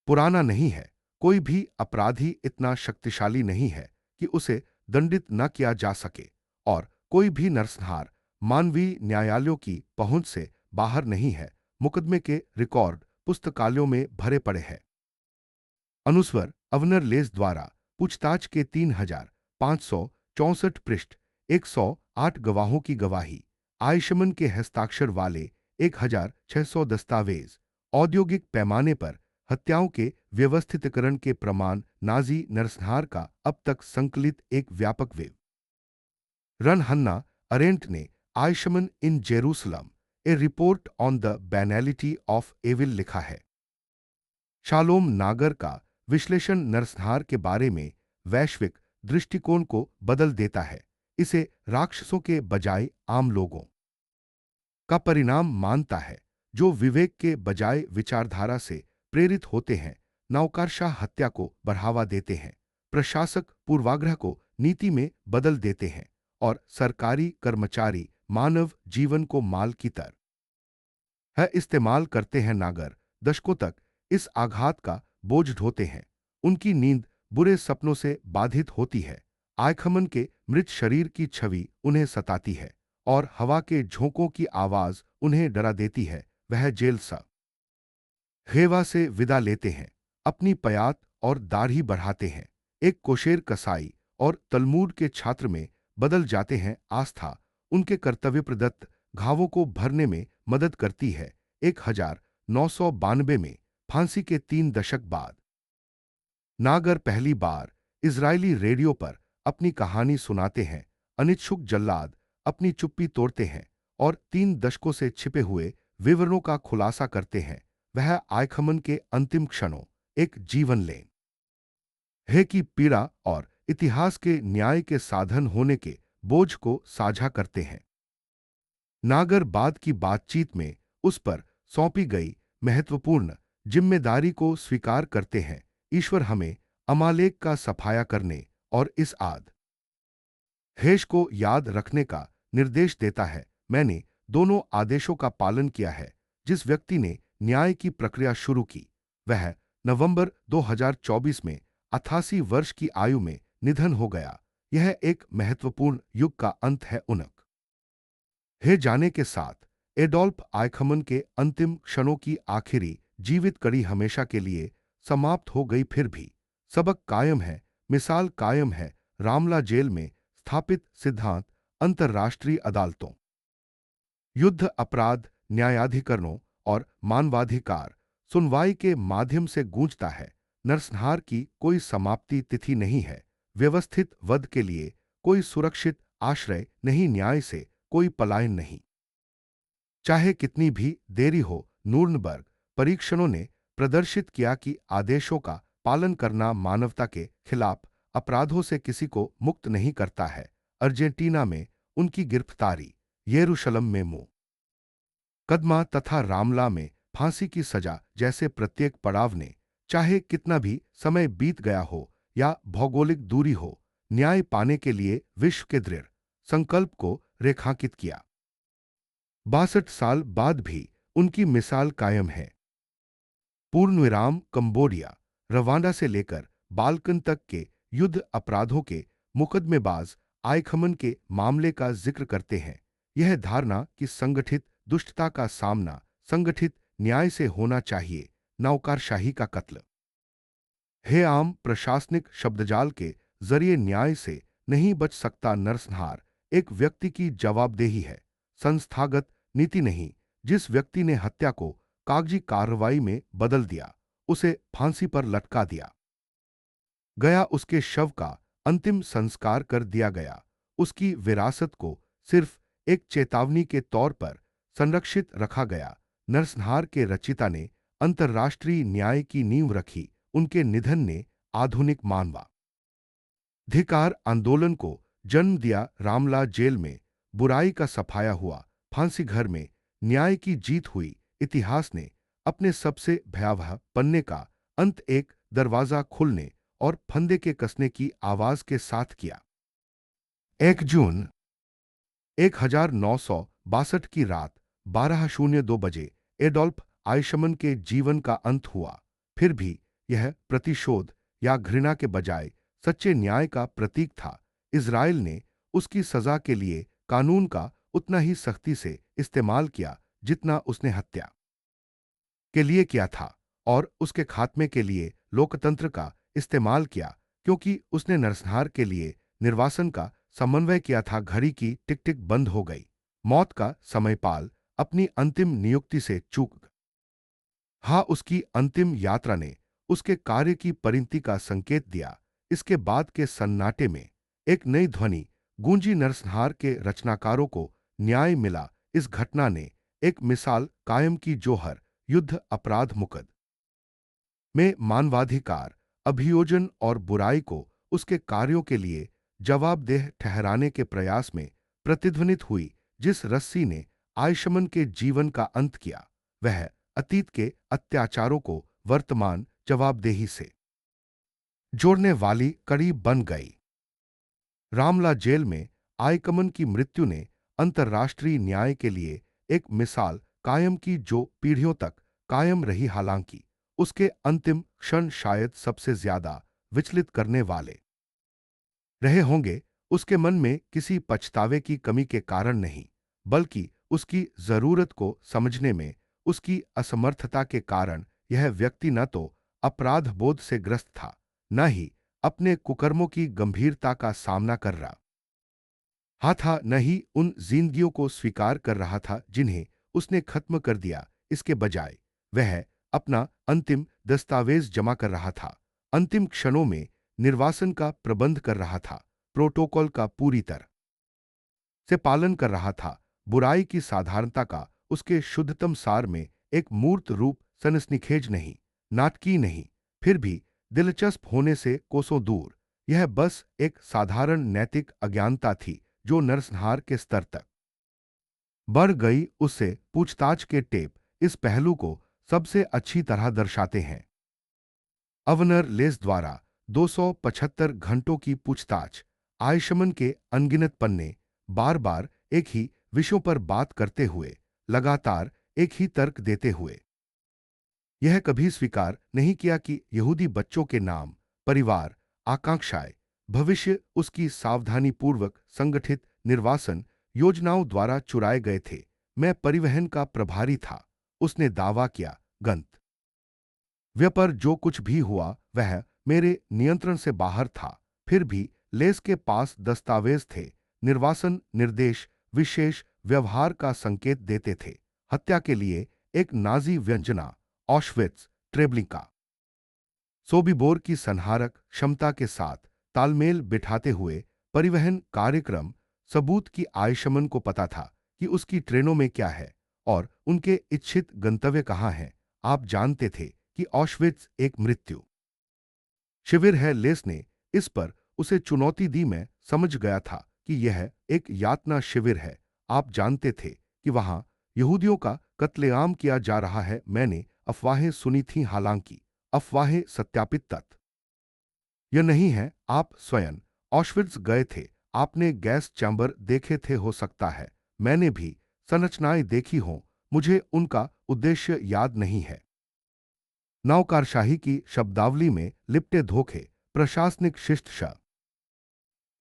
पुराना नहीं है। कोई भी अपराधी इतना शक्तिशाली नहीं है कि उसे दंडित न किया जा सके, और कोई भी नरसंहार मानवीय न्यायालयों की पहुंच से बाहर नहीं है। मुकदमे के रिकॉर्ड पुस्तकालयों में भरे पड़े हैं। अनुस्वर अवनर लेस द्वारा पूछताछ के 3,564 पृष्ठ, 108 गवाहों की गवाही, आइशमन के हस्ताक्षर वाले 1,600 दस्तावेज, औद्योगिक पैमाने पर हत्याओं के व्यवस्थितकरण के प्रमाण, नाजी नरसंहार का अब तक संकलित एक व्यापक वेब। रन हन्ना अरेंट ने Eichmann in Jerusalem a report on the banality of evil लिखा है। शालोम नागर का विश्लेषण नरसंहार के बारे में वैश्विक दृष्टिकोण को बदल देता है। इसे राक्षसों के बजाय आम लोगों का परिणाम मानता है जो विवेक के बजाय विचारधारा से प्रेरित होते हैं, नौकरशाह हत्या को बढ़ावा देते हैं, प्रशासक पूर्वाग्रह को नीति में बदल देते हैं, और सरकारी कर्मचारी मानव जीवन को माल की तरह इस्तेमाल करते हैं। नागर दशकों तक इस आघात का बोझ ढोते हैं। उनकी नींद बुरे सपनों से बाधित होती है। आइखमन के मृत शरीर की छवि उन्हें सताती है और हवा के झोंकों की आवाज उन्हें डरा देती है। वह जेल सा हेवा से विदा लेते हैं, अपनी पयात और दाढ़ी बढ़ाते हैं, एक कोशेर कसाई और तलमूड के छात्र में बदल जाते हैं। आस्था उनके कर्तव्य प्रदत्त घावों को भरने में मदद करती है। 1992 में फांसी के 3 दशक बाद नागर पहली बार इजरायली रेडियो पर अपनी कहानी सुनाते हैं। अनिच्छुक जल्लाद अपनी चुप्पी तोड़ते हैं और 3 दशकों से छिपे हुए विवरणों का खुलासा करते हैं। वह आइखमन के अंतिम क्षणों, एक जीवन लेन है की पीड़ा और इतिहास के न्याय के साधन होने के बोझ को साझा करते हैं। नागर बाद की बातचीत में उस पर सौंपी गई महत्वपूर्ण जिम्मेदारी को स्वीकार करते हैं। ईश्वर हमें अमालेक का सफाया करने और इस हेश को याद रखने का निर्देश देता है। मैंने दोनों आदेशों का पालन किया है। जिस व्यक्ति ने न्याय की प्रक्रिया शुरू की वह नवंबर 2024 में 88 वर्ष की आयु में निधन हो गया। यह एक महत्वपूर्ण युग का अंत है। उनक हे जाने के साथ एडोल्फ आइखमन के अंतिम क्षणों की आखिरी जीवित कड़ी हमेशा के लिए समाप्त हो गई। फिर भी सबक कायम है, मिसाल कायम है। रामला जेल में स्थापित सिद्धांत अंतर्राष्ट्रीय अदालतों, युद्ध अपराध न्यायाधिकरणों और मानवाधिकार सुनवाई के माध्यम से गूंजता है। नरसंहार की कोई समाप्ति तिथि नहीं है। व्यवस्थित वध के लिए कोई सुरक्षित आश्रय नहीं, न्याय से कोई पलायन नहीं। चाहे कितनी भी देरी हो, नूर्नबर्ग परीक्षणों ने प्रदर्शित किया कि आदेशों का पालन करना मानवता के खिलाफ अपराधों से किसी को मुक्त नहीं करता है। अर्जेंटीना में उनकी गिरफ्तारी, यरूशलेम में मुकदमा तथा रामला में फांसी की सजा जैसे प्रत्येक पड़ाव ने, चाहे कितना भी समय बीत गया हो या भौगोलिक दूरी हो, न्याय पाने के लिए विश्व के दृढ़ संकल्प को रेखांकित किया। 62 साल बाद भी उनकी मिसाल कायम है। पूर्णविराम कंबोडिया, रवांडा से लेकर बाल्कन तक के युद्ध अपराधों के मुकदमेबाज आइखमन के मामले का जिक्र करते हैं। यह धारणा कि संगठित दुष्टता का सामना संगठित न्याय से होना चाहिए, नौकरशाही का कत्ल है आम प्रशासनिक शब्दजाल के जरिए न्याय से नहीं बच सकता। नरसंहार एक व्यक्ति की जवाबदेही है, संस्थागत नीति नहीं। जिस व्यक्ति ने हत्या को कागजी कार्रवाई में बदल दिया, उसे फांसी पर लटका दिया गया। उसके शव का अंतिम संस्कार कर दिया गया। उसकी विरासत को सिर्फ एक चेतावनी के तौर पर संरक्षित रखा गया। नरसंहार के रचिता ने अंतर्राष्ट्रीय न्याय की नींव रखी। उनके निधन ने आधुनिक मानवाधिकार आंदोलन को जन्म दिया। रामला जेल में बुराई का सफाया हुआ, फांसी घर में न्याय की जीत हुई। इतिहास ने अपने सबसे भयावह पन्ने का अंत एक दरवाजा खुलने और फंदे के कसने की आवाज के साथ किया। 1 जून 1962 की रात 12:02 बजे एडोल्फ आइशमन के जीवन का अंत हुआ। फिर भी यह प्रतिशोध या घृणा के बजाय सच्चे न्याय का प्रतीक था। इज़राइल ने उसकी सजा के लिए कानून का उतना ही सख्ती से इस्तेमाल किया जितना उसने हत्या के लिए किया था, और उसके खात्मे के लिए लोकतंत्र का इस्तेमाल किया, क्योंकि उसने नरसंहार के लिए निर्वासन का समन्वय किया था। घड़ी की टिक टिक बंद हो गई। मौत का समयपाल अपनी अंतिम नियुक्ति से चूक हाँ, उसकी अंतिम यात्रा ने उसके कार्य की परिणति का संकेत दिया। इसके बाद के सन्नाटे में एक नई ध्वनि गूंजी। नरसंहार के रचनाकारों को न्याय मिला। इस घटना ने एक मिसाल कायम की जो हर युद्ध, अपराध, मुकद में मानवाधिकार, अभियोजन और बुराई को उसके कार्यों के लिए जवाबदेह ठहराने के प्रयास में प्रतिध्वनित हुई। जिस रस्सी ने आइशमन के जीवन का अंत किया, वह अतीत के अत्याचारों को वर्तमान जवाबदेही से जोड़ने वाली कड़ी बन गई। रामला जेल में आइकमन की मृत्यु ने अंतर्राष्ट्रीय न्याय के लिए एक मिसाल कायम की जो पीढ़ियों तक कायम रही। हालांकि उसके अंतिम क्षण शायद सबसे ज्यादा विचलित करने वाले रहे होंगे। उसके मन में किसी पछतावे की कमी के कारण नहीं, बल्कि उसकी जरूरत को समझने में उसकी असमर्थता के कारण। यह व्यक्ति न तो अपराध बोध से ग्रस्त था, न ही अपने कुकर्मों की गंभीरता का सामना कर रहा था, न ही उन जिंदगियों को स्वीकार कर रहा था जिन्हें उसने खत्म कर दिया। इसके बजाय वह अपना अंतिम दस्तावेज जमा कर रहा था, अंतिम क्षणों में निर्वासन का प्रबंध कर रहा था, प्रोटोकॉल का पूरी तरह से पालन कर रहा था। बुराई की साधारणता का उसके शुद्धतम सार में एक मूर्त रूप, सनसनीखेज नहीं, नाटकीय नहीं, फिर भी दिलचस्प होने से कोसों दूर। यह बस एक साधारण नैतिक अज्ञानता थी जो नरसंहार के स्तर तक बढ़ गई। उससे पूछताछ के टेप इस पहलू को सबसे अच्छी तरह दर्शाते हैं। अवनर लेस द्वारा 275 घंटों की पूछताछ, आइशमन के अनगिनत पन्ने, बार बार एक ही विषयों पर बात करते हुए, लगातार एक ही तर्क देते हुए। यह कभी स्वीकार नहीं किया कि यहूदी बच्चों के नाम, परिवार, आकांक्षाएं, भविष्य उसकी सावधानीपूर्वक संगठित निर्वासन योजनाओं द्वारा चुराए गए थे। मैं परिवहन का प्रभारी था, उसने दावा किया। गंतव्य पर जो कुछ भी हुआ वह मेरे नियंत्रण से बाहर था। फिर भी लेस के पास दस्तावेज थे। निर्वासन निर्देश विशेष व्यवहार का संकेत देते थे। हत्या के लिए एक नाजी व्यंजना, ऑशविट्स ट्रेब्लिंका सोबिबोर की संहारक क्षमता के साथ तालमेल बिठाते हुए परिवहन कार्यक्रम। सबूत की आइशमन को पता था कि उसकी ट्रेनों में क्या है और उनके इच्छित गंतव्य कहाँ हैं। आप जानते थे कि ऑशविट्स एक मृत्यु शिविर है। लेस ने इस पर उसे चुनौती दी। मैं समझ गया था कि यह एक यातना शिविर है। आप जानते थे कि वहां यहूदियों का कत्लेआम किया जा रहा है। मैंने अफवाहें सुनी थीं, हालांकि अफवाहें सत्यापित तथ्य यह नहीं है। आप स्वयं ऑशविट्स गए थे, आपने गैस चैम्बर देखे थे, हो सकता है मैंने भी संरचनाएं देखी हों, मुझे उनका उद्देश्य याद नहीं है। नौकारशाही की शब्दावली में लिपटे धोखे, प्रशासनिक शिष्ट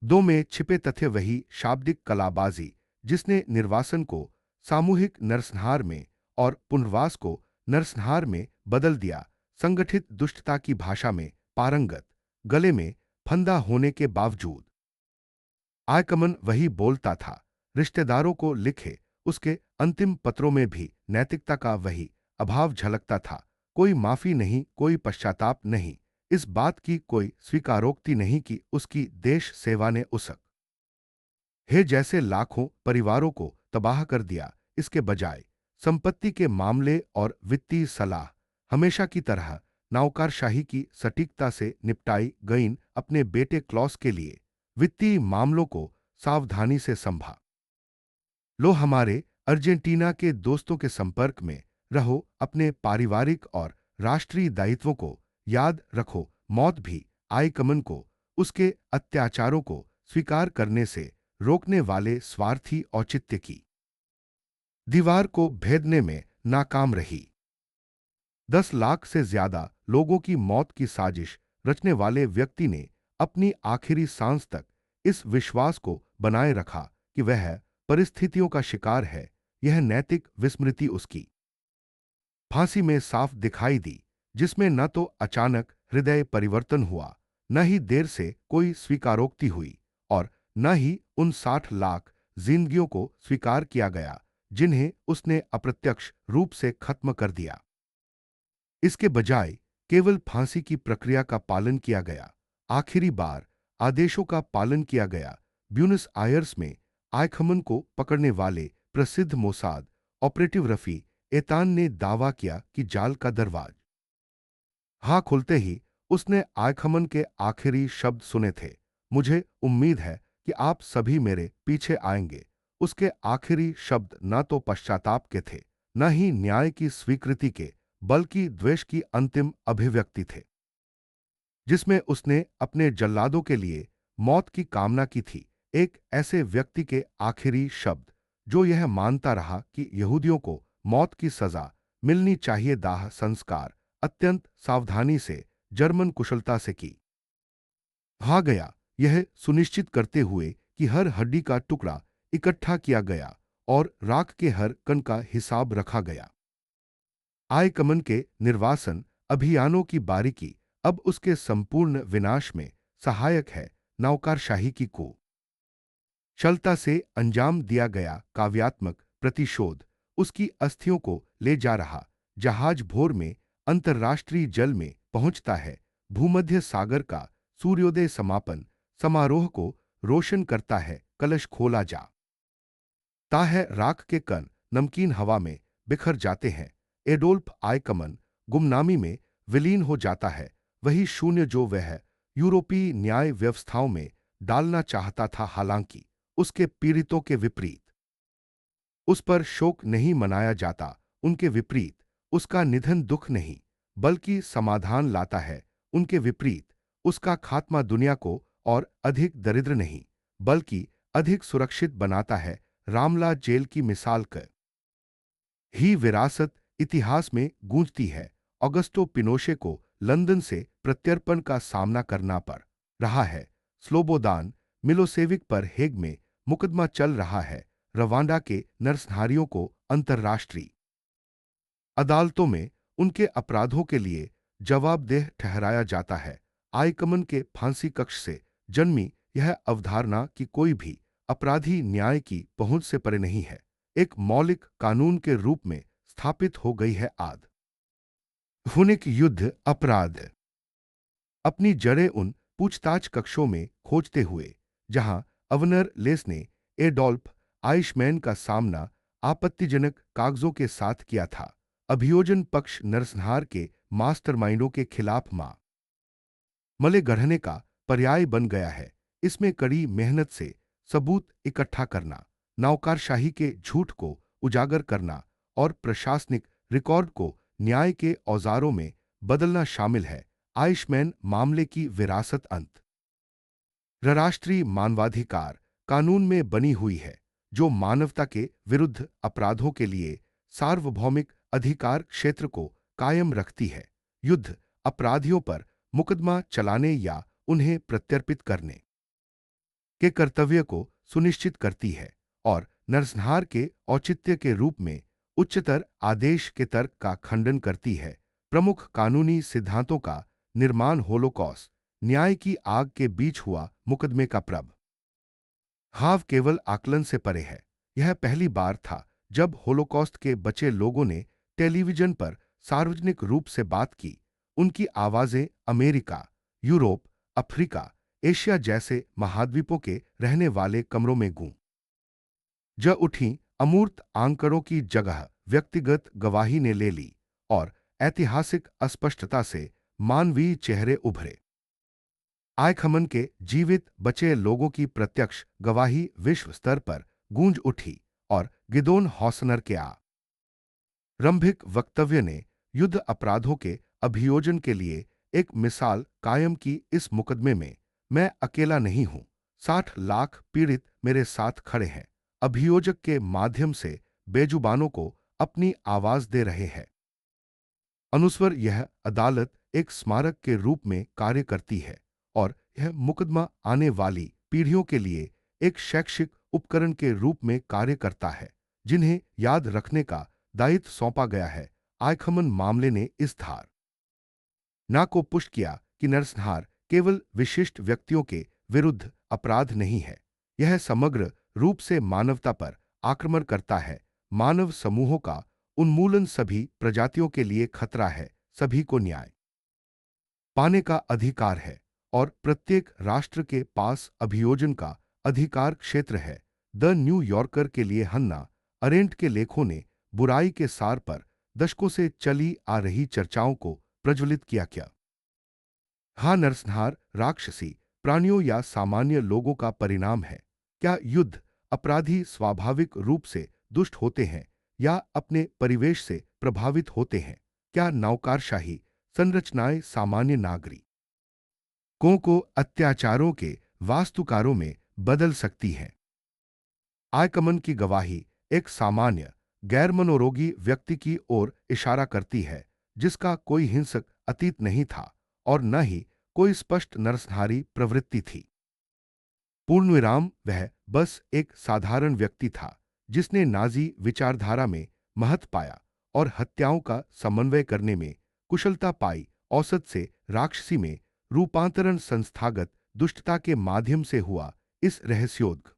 दो में छिपे तथ्य, वही शाब्दिक कलाबाजी जिसने निर्वासन को सामूहिक नरसंहार में और पुनर्वास को नरसंहार में बदल दिया। संगठित दुष्टता की भाषा में पारंगत, गले में फंदा होने के बावजूद आइकमन वही बोलता था। रिश्तेदारों को लिखे उसके अंतिम पत्रों में भी नैतिकता का वही अभाव झलकता था। कोई माफी नहीं, कोई पश्चाताप नहीं। इस बात की कोई स्वीकारोक्ति नहीं कि उसकी देश सेवा ने उसक हे जैसे लाखों परिवारों को तबाह कर दिया। इसके बजाय संपत्ति के मामले और वित्तीय सलाह हमेशा की तरह नौकरशाही की सटीकता से निपटाई गईं। अपने बेटे क्लॉस के लिए वित्तीय मामलों को सावधानी से संभा लो। हमारे अर्जेंटीना के दोस्तों के संपर्क में रहो। अपने पारिवारिक और राष्ट्रीय दायित्वों को याद रखो। मौत भी आयकमन को उसके अत्याचारों को स्वीकार करने से रोकने वाले स्वार्थी औचित्य की दीवार को भेदने में नाकाम रही। 10 लाख से ज्यादा लोगों की मौत की साजिश रचने वाले व्यक्ति ने अपनी आखिरी सांस तक इस विश्वास को बनाए रखा कि वह परिस्थितियों का शिकार है। यह नैतिक विस्मृति उसकी फांसी में साफ दिखाई दी, जिसमें न तो अचानक हृदय परिवर्तन हुआ, न ही देर से कोई स्वीकारोक्ति हुई और न ही उन 60 लाख जिंदगियों को स्वीकार किया गया जिन्हें उसने अप्रत्यक्ष रूप से खत्म कर दिया। इसके बजाय केवल फांसी की प्रक्रिया का पालन किया गया। आखिरी बार आदेशों का पालन किया गया। ब्यूनस आयर्स में आयखमन को पकड़ने वाले प्रसिद्ध मोसाद ऑपरेटिव रफी एतान ने दावा किया कि जाल का दरवाज हाँ खुलते ही उसने आयखमन के आखिरी शब्द सुने थे, मुझे उम्मीद है कि आप सभी मेरे पीछे आएंगे। उसके आखिरी शब्द न तो पश्चाताप के थे, न ही न्याय की स्वीकृति के, बल्कि द्वेष की अंतिम अभिव्यक्ति थे, जिसमें उसने अपने जल्लादों के लिए मौत की कामना की थी। एक ऐसे व्यक्ति के आखिरी शब्द जो यह मानता रहा कि यहूदियों को मौत की सजा मिलनी चाहिए। दाह संस्कार अत्यंत सावधानी से जर्मन कुशलता से की हा गया, यह सुनिश्चित करते हुए कि हर हड्डी का टुकड़ा इकट्ठा किया गया और राख के हर कण का हिसाब रखा गया। आयकमन के निर्वासन अभियानों की बारीकी अब उसके संपूर्ण विनाश में सहायक है। नौकरशाही की को शलता से अंजाम दिया गया काव्यात्मक प्रतिशोध उसकी अस्थियों को ले जा रहा। जहाज भोर में अंतर्राष्ट्रीय जल में पहुंचता है। भूमध्य सागर का सूर्योदय समापन समारोह को रोशन करता है। कलश खोला जा ता है, राख के कण नमकीन हवा में बिखर जाते हैं। एडोल्फ आयकमन गुमनामी में विलीन हो जाता है। वही शून्य जो वह यूरोपीय न्याय व्यवस्थाओं में डालना चाहता था। हालांकि उसके पीड़ितों के विपरीत उस पर शोक नहीं मनाया जाता। उनके विपरीत उसका निधन दुख नहीं बल्कि समाधान लाता है। उनके विपरीत उसका खात्मा दुनिया को और अधिक दरिद्र नहीं बल्कि अधिक सुरक्षित बनाता है। रामला जेल की मिसाल कर ही विरासत इतिहास में गूंजती है। ऑगस्टो पिनोशे को लंदन से प्रत्यर्पण का सामना करना पड़ रहा है। स्लोबोदान मिलोसेविक पर हेग में मुकदमा चल रहा है। रवांडा के नरसंहारियों को अंतर्राष्ट्रीय अदालतों में उनके अपराधों के लिए जवाबदेह ठहराया जाता है। आयकमन के फांसी कक्ष से जन्मी यह अवधारणा कि कोई भी अपराधी न्याय की पहुंच से परे नहीं है, एक मौलिक कानून के रूप में स्थापित हो गई है। आधुनिक युद्ध अपराध अपनी जड़ें उन पूछताछ कक्षों में खोजते हुए जहां अवनर लेस ने एडोल्फ आइशमैन का सामना आपत्तिजनक कागजों के साथ किया था। अभियोजन पक्ष नरसंहार के मास्टरमाइंडों के खिलाफ मले गढ़ने का पर्याय बन गया है। इसमें कड़ी मेहनत से सबूत इकट्ठा करना, नौकरशाही के झूठ को उजागर करना और प्रशासनिक रिकॉर्ड को न्याय के औजारों में बदलना शामिल है। आइशमैन मामले की विरासत राष्ट्रीय मानवाधिकार कानून में बनी हुई है, जो मानवता के विरुद्ध अपराधों के लिए सार्वभौमिक अधिकार क्षेत्र को कायम रखती है। युद्ध अपराधियों पर मुकदमा चलाने या उन्हें प्रत्यर्पित करने के कर्तव्य को सुनिश्चित करती है और नरसंहार के औचित्य के रूप में उच्चतर आदेश के तर्क का खंडन करती है। प्रमुख कानूनी सिद्धांतों का निर्माण होलोकॉस्ट न्याय की आग के बीच हुआ मुकदमे का हाव केवल आकलन से परे है। यह पहली बार था जब होलोकॉस्ट के बचे लोगों ने टेलीविजन पर सार्वजनिक रूप से बात की। उनकी आवाजें अमेरिका, यूरोप, अफ्रीका, एशिया जैसे महाद्वीपों के रहने वाले कमरों में गूंज उठी। अमूर्त आंकड़ों की जगह व्यक्तिगत गवाही ने ले ली और ऐतिहासिक अस्पष्टता से मानवीय चेहरे उभरे। आयखमन के जीवित बचे लोगों की प्रत्यक्ष गवाही विश्व स्तर पर गूंज उठी और गिदोन हॉसनर के रंभिक वक्तव्य ने युद्ध अपराधों के अभियोजन के लिए एक मिसाल कायम की। इस मुकदमे में मैं अकेला नहीं हूं, 60 लाख पीड़ित मेरे साथ खड़े हैं। अभियोजक के माध्यम से बेजुबानों को अपनी आवाज दे रहे हैं। अनुस्वर यह अदालत एक स्मारक के रूप में कार्य करती है और यह मुकदमा आने वाली पीढ़ियों के लिए एक शैक्षिक उपकरण के रूप में कार्य करता है, जिन्हें याद रखने का दायित्व सौंपा गया है। आयखमन मामले ने इस धारणा को पुष्ट किया कि नरसंहार केवल विशिष्ट व्यक्तियों के विरुद्ध अपराध नहीं है, यह समग्र रूप से मानवता पर आक्रमण करता है। मानव समूहों का उन्मूलन सभी प्रजातियों के लिए खतरा है। सभी को न्याय पाने का अधिकार है और प्रत्येक राष्ट्र के पास अभियोजन का अधिकार क्षेत्र है। द न्यूयॉर्कर के लिए हन्ना अरेंट के लेखों ने बुराई के सार पर दशकों से चली आ रही चर्चाओं को प्रज्वलित किया। क्या नरसंहार राक्षसी प्राणियों या सामान्य लोगों का परिणाम है? क्या युद्ध अपराधी स्वाभाविक रूप से दुष्ट होते हैं या अपने परिवेश से प्रभावित होते हैं? क्या नौकरशाही संरचनाएं सामान्य नागरिकों को अत्याचारों के वास्तुकारों में बदल सकती हैं? आयकमन की गवाही एक सामान्य गैर मनोरोगी व्यक्ति की ओर इशारा करती है, जिसका कोई हिंसक अतीत नहीं था और न ही कोई स्पष्ट नरसंहारी प्रवृत्ति थी। पूर्णविराम वह बस एक साधारण व्यक्ति था जिसने नाजी विचारधारा में महत्व पाया और हत्याओं का समन्वय करने में कुशलता पाई। औसत से राक्षसी में रूपांतरण संस्थागत दुष्टता के माध्यम से हुआ। इस रहस्योद्घ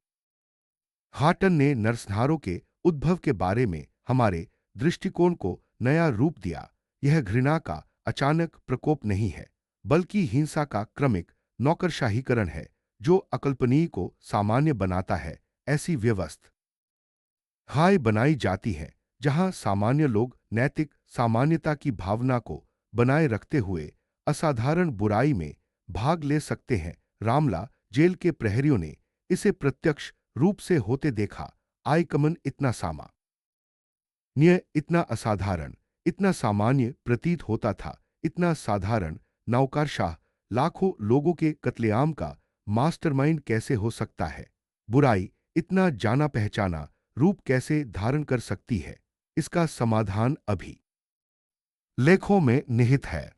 हाटन ने नरसंहारों के उद्भव के बारे में हमारे दृष्टिकोण को नया रूप दिया। यह घृणा का अचानक प्रकोप नहीं है, बल्कि हिंसा का क्रमिक नौकरशाहीकरण है जो अकल्पनीय को सामान्य बनाता है। ऐसी व्यवस्था बनाई जाती है जहां सामान्य लोग नैतिक सामान्यता की भावना को बनाए रखते हुए असाधारण बुराई में भाग ले सकते हैं। रामला जेल के प्रहरियों ने इसे प्रत्यक्ष रूप से होते देखा। आयकमन इतना इतना असाधारण, इतना सामान्य प्रतीत होता था, इतना साधारण नौकरशाह लाखों लोगों के कत्लेआम का मास्टरमाइंड कैसे हो सकता है? बुराई इतना जाना पहचाना रूप कैसे धारण कर सकती है? इसका समाधान अभी लेखों में निहित है।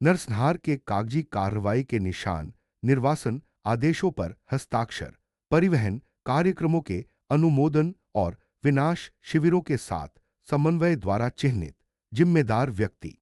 नरसंहार के कागजी कार्रवाई के निशान, निर्वासन आदेशों पर हस्ताक्षर, परिवहन कार्यक्रमों के अनुमोदन और विनाश शिविरों के साथ समन्वय द्वारा चिह्नित। जिम्मेदार व्यक्ति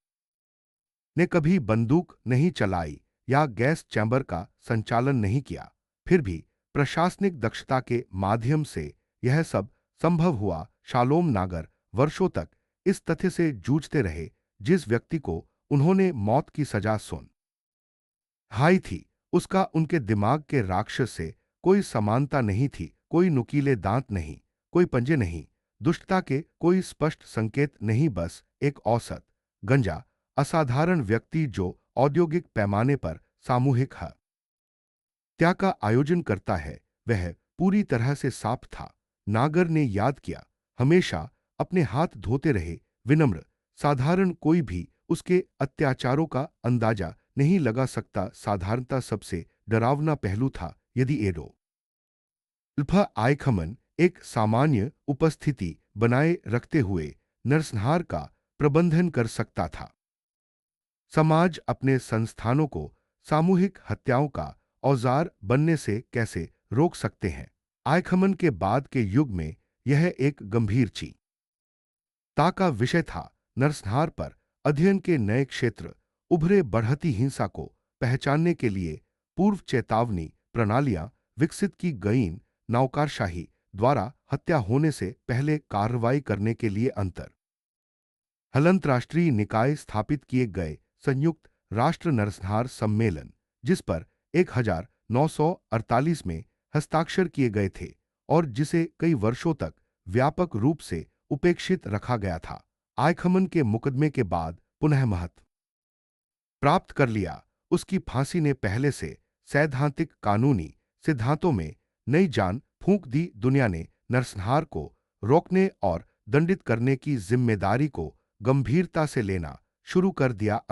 ने कभी बंदूक नहीं चलाई या गैस चैम्बर का संचालन नहीं किया, फिर भी प्रशासनिक दक्षता के माध्यम से यह सब संभव हुआ। शालोम नागर वर्षों तक इस तथ्य से जूझते रहे जिस व्यक्ति को उन्होंने मौत की सजा सुनाई थी, उसका उनके दिमाग के राक्षस से कोई समानता नहीं थी। कोई नुकीले दांत नहीं, कोई पंजे नहीं, दुष्टता के कोई स्पष्ट संकेत नहीं, बस एक औसत गंजा असाधारण व्यक्ति जो औद्योगिक पैमाने पर सामूहिक हत्या का आयोजन करता है। वह पूरी तरह से साफ था। नागर ने याद किया, हमेशा अपने हाथ धोते रहे, विनम्र, साधारण। कोई भी उसके अत्याचारों का अंदाजा नहीं लगा सकता। साधारणता सबसे डरावना पहलू था। यदि एडोल्फ आयखमन एक सामान्य उपस्थिति बनाए रखते हुए नरसंहार का प्रबंधन कर सकता था, समाज अपने संस्थानों को सामूहिक हत्याओं का औजार बनने से कैसे रोक सकते हैं? आयखमन के बाद के युग में यह एक गंभीर चिंता का विषय था। नरसंहार पर अध्ययन के नए क्षेत्र उभरे। बढ़ती हिंसा को पहचानने के लिए पूर्व चेतावनी प्रणालियां विकसित की गईं। नौकरशाही द्वारा हत्या होने से पहले कार्रवाई करने के लिए अंतरराष्ट्रीय निकाय स्थापित किए गए। संयुक्त राष्ट्र नरसंहार सम्मेलन, जिस पर 1948 में हस्ताक्षर किए गए थे और जिसे कई वर्षों तक व्यापक रूप से उपेक्षित रखा गया था, आइखमन के मुकदमे के बाद पुनः महत्व प्राप्त कर लिया। उसकी फांसी ने पहले से सैद्धांतिक कानूनी सिद्धांतों में नई जान फूंक दी। दुनिया ने नरसंहार को रोकने और दंडित करने की जिम्मेदारी को गंभीरता से लेना शुरू कर दिया।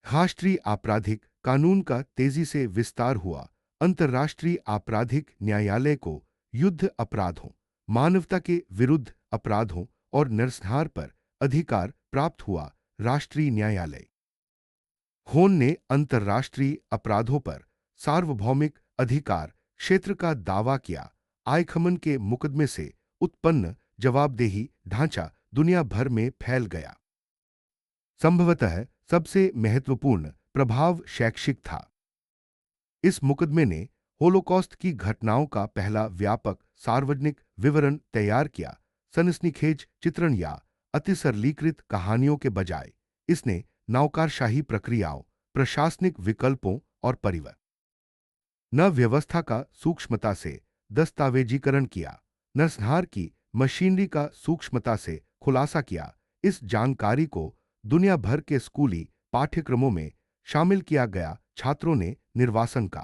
राष्ट्रीय आपराधिक कानून का तेजी से विस्तार हुआ। अंतर्राष्ट्रीय आपराधिक न्यायालय को युद्ध अपराधों, मानवता के विरुद्ध अपराधों और नरसंहार पर अधिकार प्राप्त हुआ। राष्ट्रीय न्यायालय होन ने अंतर्राष्ट्रीय अपराधों पर सार्वभौमिक अधिकार क्षेत्र का दावा किया। आइखमन के मुकदमे से उत्पन्न जवाबदेही ढांचा दुनिया भर में फैल गया। संभवतः सबसे महत्वपूर्ण प्रभाव शैक्षिक था। इस मुकदमे ने होलोकॉस्ट की घटनाओं का पहला व्यापक सार्वजनिक विवरण तैयार किया। सनसनीखेज चित्रण या अतिसरलीकृत कहानियों के बजाय इसने नौकरशाही प्रक्रियाओं, प्रशासनिक विकल्पों और परिवहन न व्यवस्था का सूक्ष्मता से दस्तावेजीकरण किया। नरसंहार की मशीनरी का सूक्ष्मता से खुलासा किया। इस जानकारी को दुनिया भर के स्कूली पाठ्यक्रमों में शामिल किया गया। छात्रों ने निर्वासन का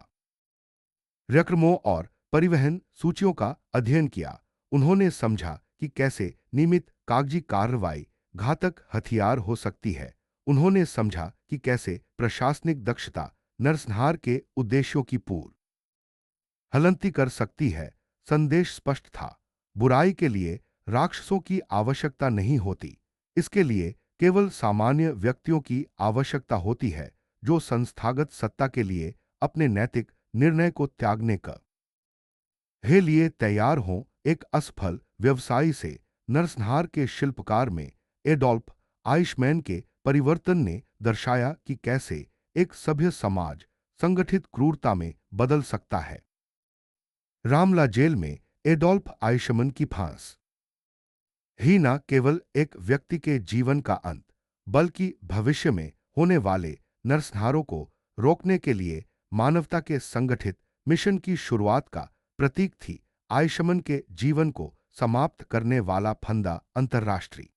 कार्यक्रमों और परिवहन सूचियों का अध्ययन किया। उन्होंने समझा कि कैसे नियमित कागजी कार्रवाई घातक हथियार हो सकती है। उन्होंने समझा कि कैसे प्रशासनिक दक्षता नरसंहार के उद्देश्यों की पूर्ण हलंती कर सकती है। संदेश स्पष्ट था, बुराई के लिए राक्षसों की आवश्यकता नहीं होती। इसके लिए केवल सामान्य व्यक्तियों की आवश्यकता होती है जो संस्थागत सत्ता के लिए अपने नैतिक निर्णय को त्यागने के लिए तैयार हों। एक असफल व्यवसायी से नरसंहार के शिल्पकार में एडोल्फ आइशमैन के परिवर्तन ने दर्शाया कि कैसे एक सभ्य समाज संगठित क्रूरता में बदल सकता है। रामला जेल में एडोल्फ आइशमैन की फांस ही न केवल एक व्यक्ति के जीवन का अंत, बल्कि भविष्य में होने वाले नरसंहारों को रोकने के लिए मानवता के संगठित मिशन की शुरुआत का प्रतीक थी। आइशमैन के जीवन को समाप्त करने वाला फंदा अंतर्राष्ट्रीय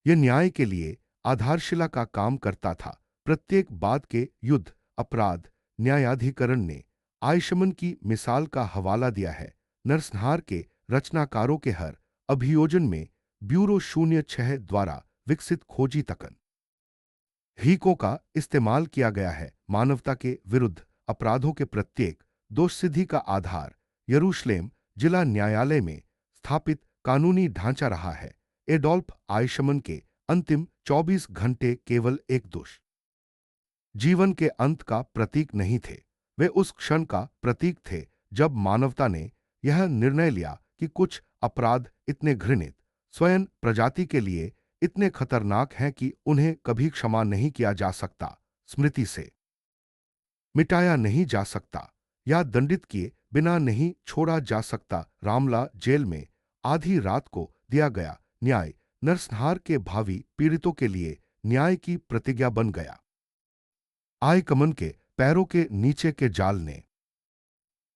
ये न्याय के लिए आधारशिला का काम करता था। प्रत्येक बाद के युद्ध अपराध न्यायाधिकरण ने आइशमैन की मिसाल का हवाला दिया है। नरसंहार के रचनाकारों के हर अभियोजन में ब्यूरो 06 द्वारा विकसित खोजी तकनीकों का इस्तेमाल किया गया है। मानवता के विरुद्ध अपराधों के प्रत्येक दोषसिद्धि का आधार यरूशलेम जिला न्यायालय में स्थापित कानूनी ढांचा रहा है। एडोल्फ आइशमैन के अंतिम 24 घंटे केवल एक दोष जीवन के अंत का प्रतीक नहीं थे, वे उस क्षण का प्रतीक थे जब मानवता ने यह निर्णय लिया कि कुछ अपराध इतने घृणित, स्वयं प्रजाति के लिए इतने खतरनाक हैं कि उन्हें कभी क्षमा नहीं किया जा सकता, स्मृति से मिटाया नहीं जा सकता या दंडित किए बिना नहीं छोड़ा जा सकता। रामला जेल में आधी रात को दिया गया न्याय नरसंहार के भावी पीड़ितों के लिए न्याय की प्रतिज्ञा बन गया। आइखमन के पैरों के नीचे के जाल ने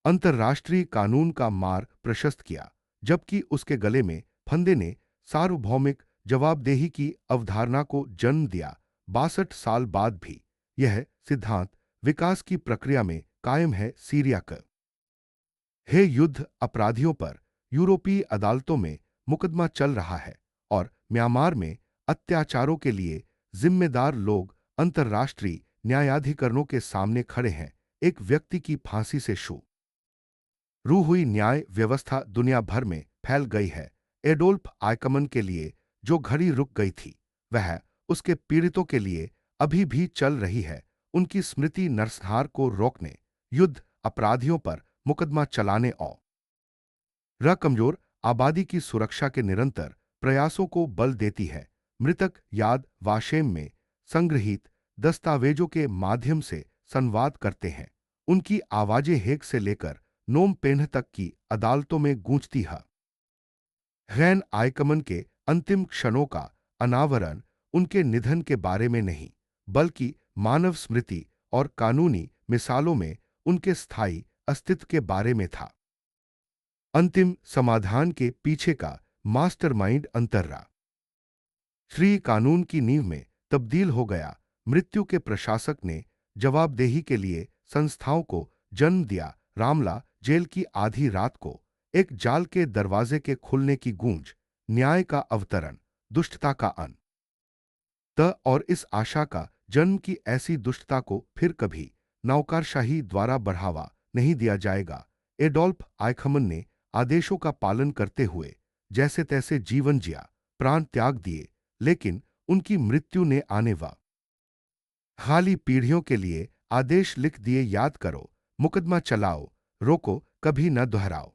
अंतर्राष्ट्रीय कानून का मार्ग प्रशस्त किया, जबकि उसके गले में फंदे ने सार्वभौमिक जवाबदेही की अवधारणा को जन्म दिया। 62 साल बाद भी यह सिद्धांत विकास की प्रक्रिया में कायम है। सीरिया का युद्ध अपराधियों पर यूरोपीय अदालतों में मुकदमा चल रहा है और म्यांमार में अत्याचारों के लिए जिम्मेदार लोग अंतर्राष्ट्रीय न्यायाधिकरणों के सामने खड़े हैं। एक व्यक्ति की फांसी से शुरू हुई न्याय व्यवस्था दुनिया भर में फैल गई है। एडोल्फ आइशमैन के लिए जो घड़ी रुक गई थी, वह उसके पीड़ितों के लिए अभी भी चल रही है। उनकी स्मृति नरसंहार को रोकने, युद्ध अपराधियों पर मुकदमा चलाने और कमजोर आबादी की सुरक्षा के निरंतर प्रयासों को बल देती है। मृतक याद वाशेम में संग्रहीत दस्तावेजों के माध्यम से संवाद करते हैं। उनकी आवाजें हेग से लेकर नोम पेन्ह तक की अदालतों में गूंजती है। आइशमैन के अंतिम क्षणों का अनावरण उनके निधन के बारे में नहीं, बल्कि मानव स्मृति और कानूनी मिसालों में उनके स्थायी अस्तित्व के बारे में था। अंतिम समाधान के पीछे का मास्टरमाइंड अंतर्रा श्री कानून की नींव में तब्दील हो गया। मृत्यु के प्रशासक ने जवाबदेही के लिए संस्थाओं को जन्म दिया। रामला जेल की आधी रात को एक जाल के दरवाजे के खुलने की गूंज, न्याय का अवतरण, दुष्टता का अंत। और इस आशा का जन्म की ऐसी दुष्टता को फिर कभी नौकरशाही द्वारा बढ़ावा नहीं दिया जाएगा। एडोल्फ आइखमन ने आदेशों का पालन करते हुए जैसे तैसे जीवन जिया, प्राण त्याग दिए, लेकिन उनकी मृत्यु ने आने वाली पीढ़ियों के लिए आदेश लिख दिए। याद करो, मुकदमा चलाओ, रोको, कभी न दोहराओ।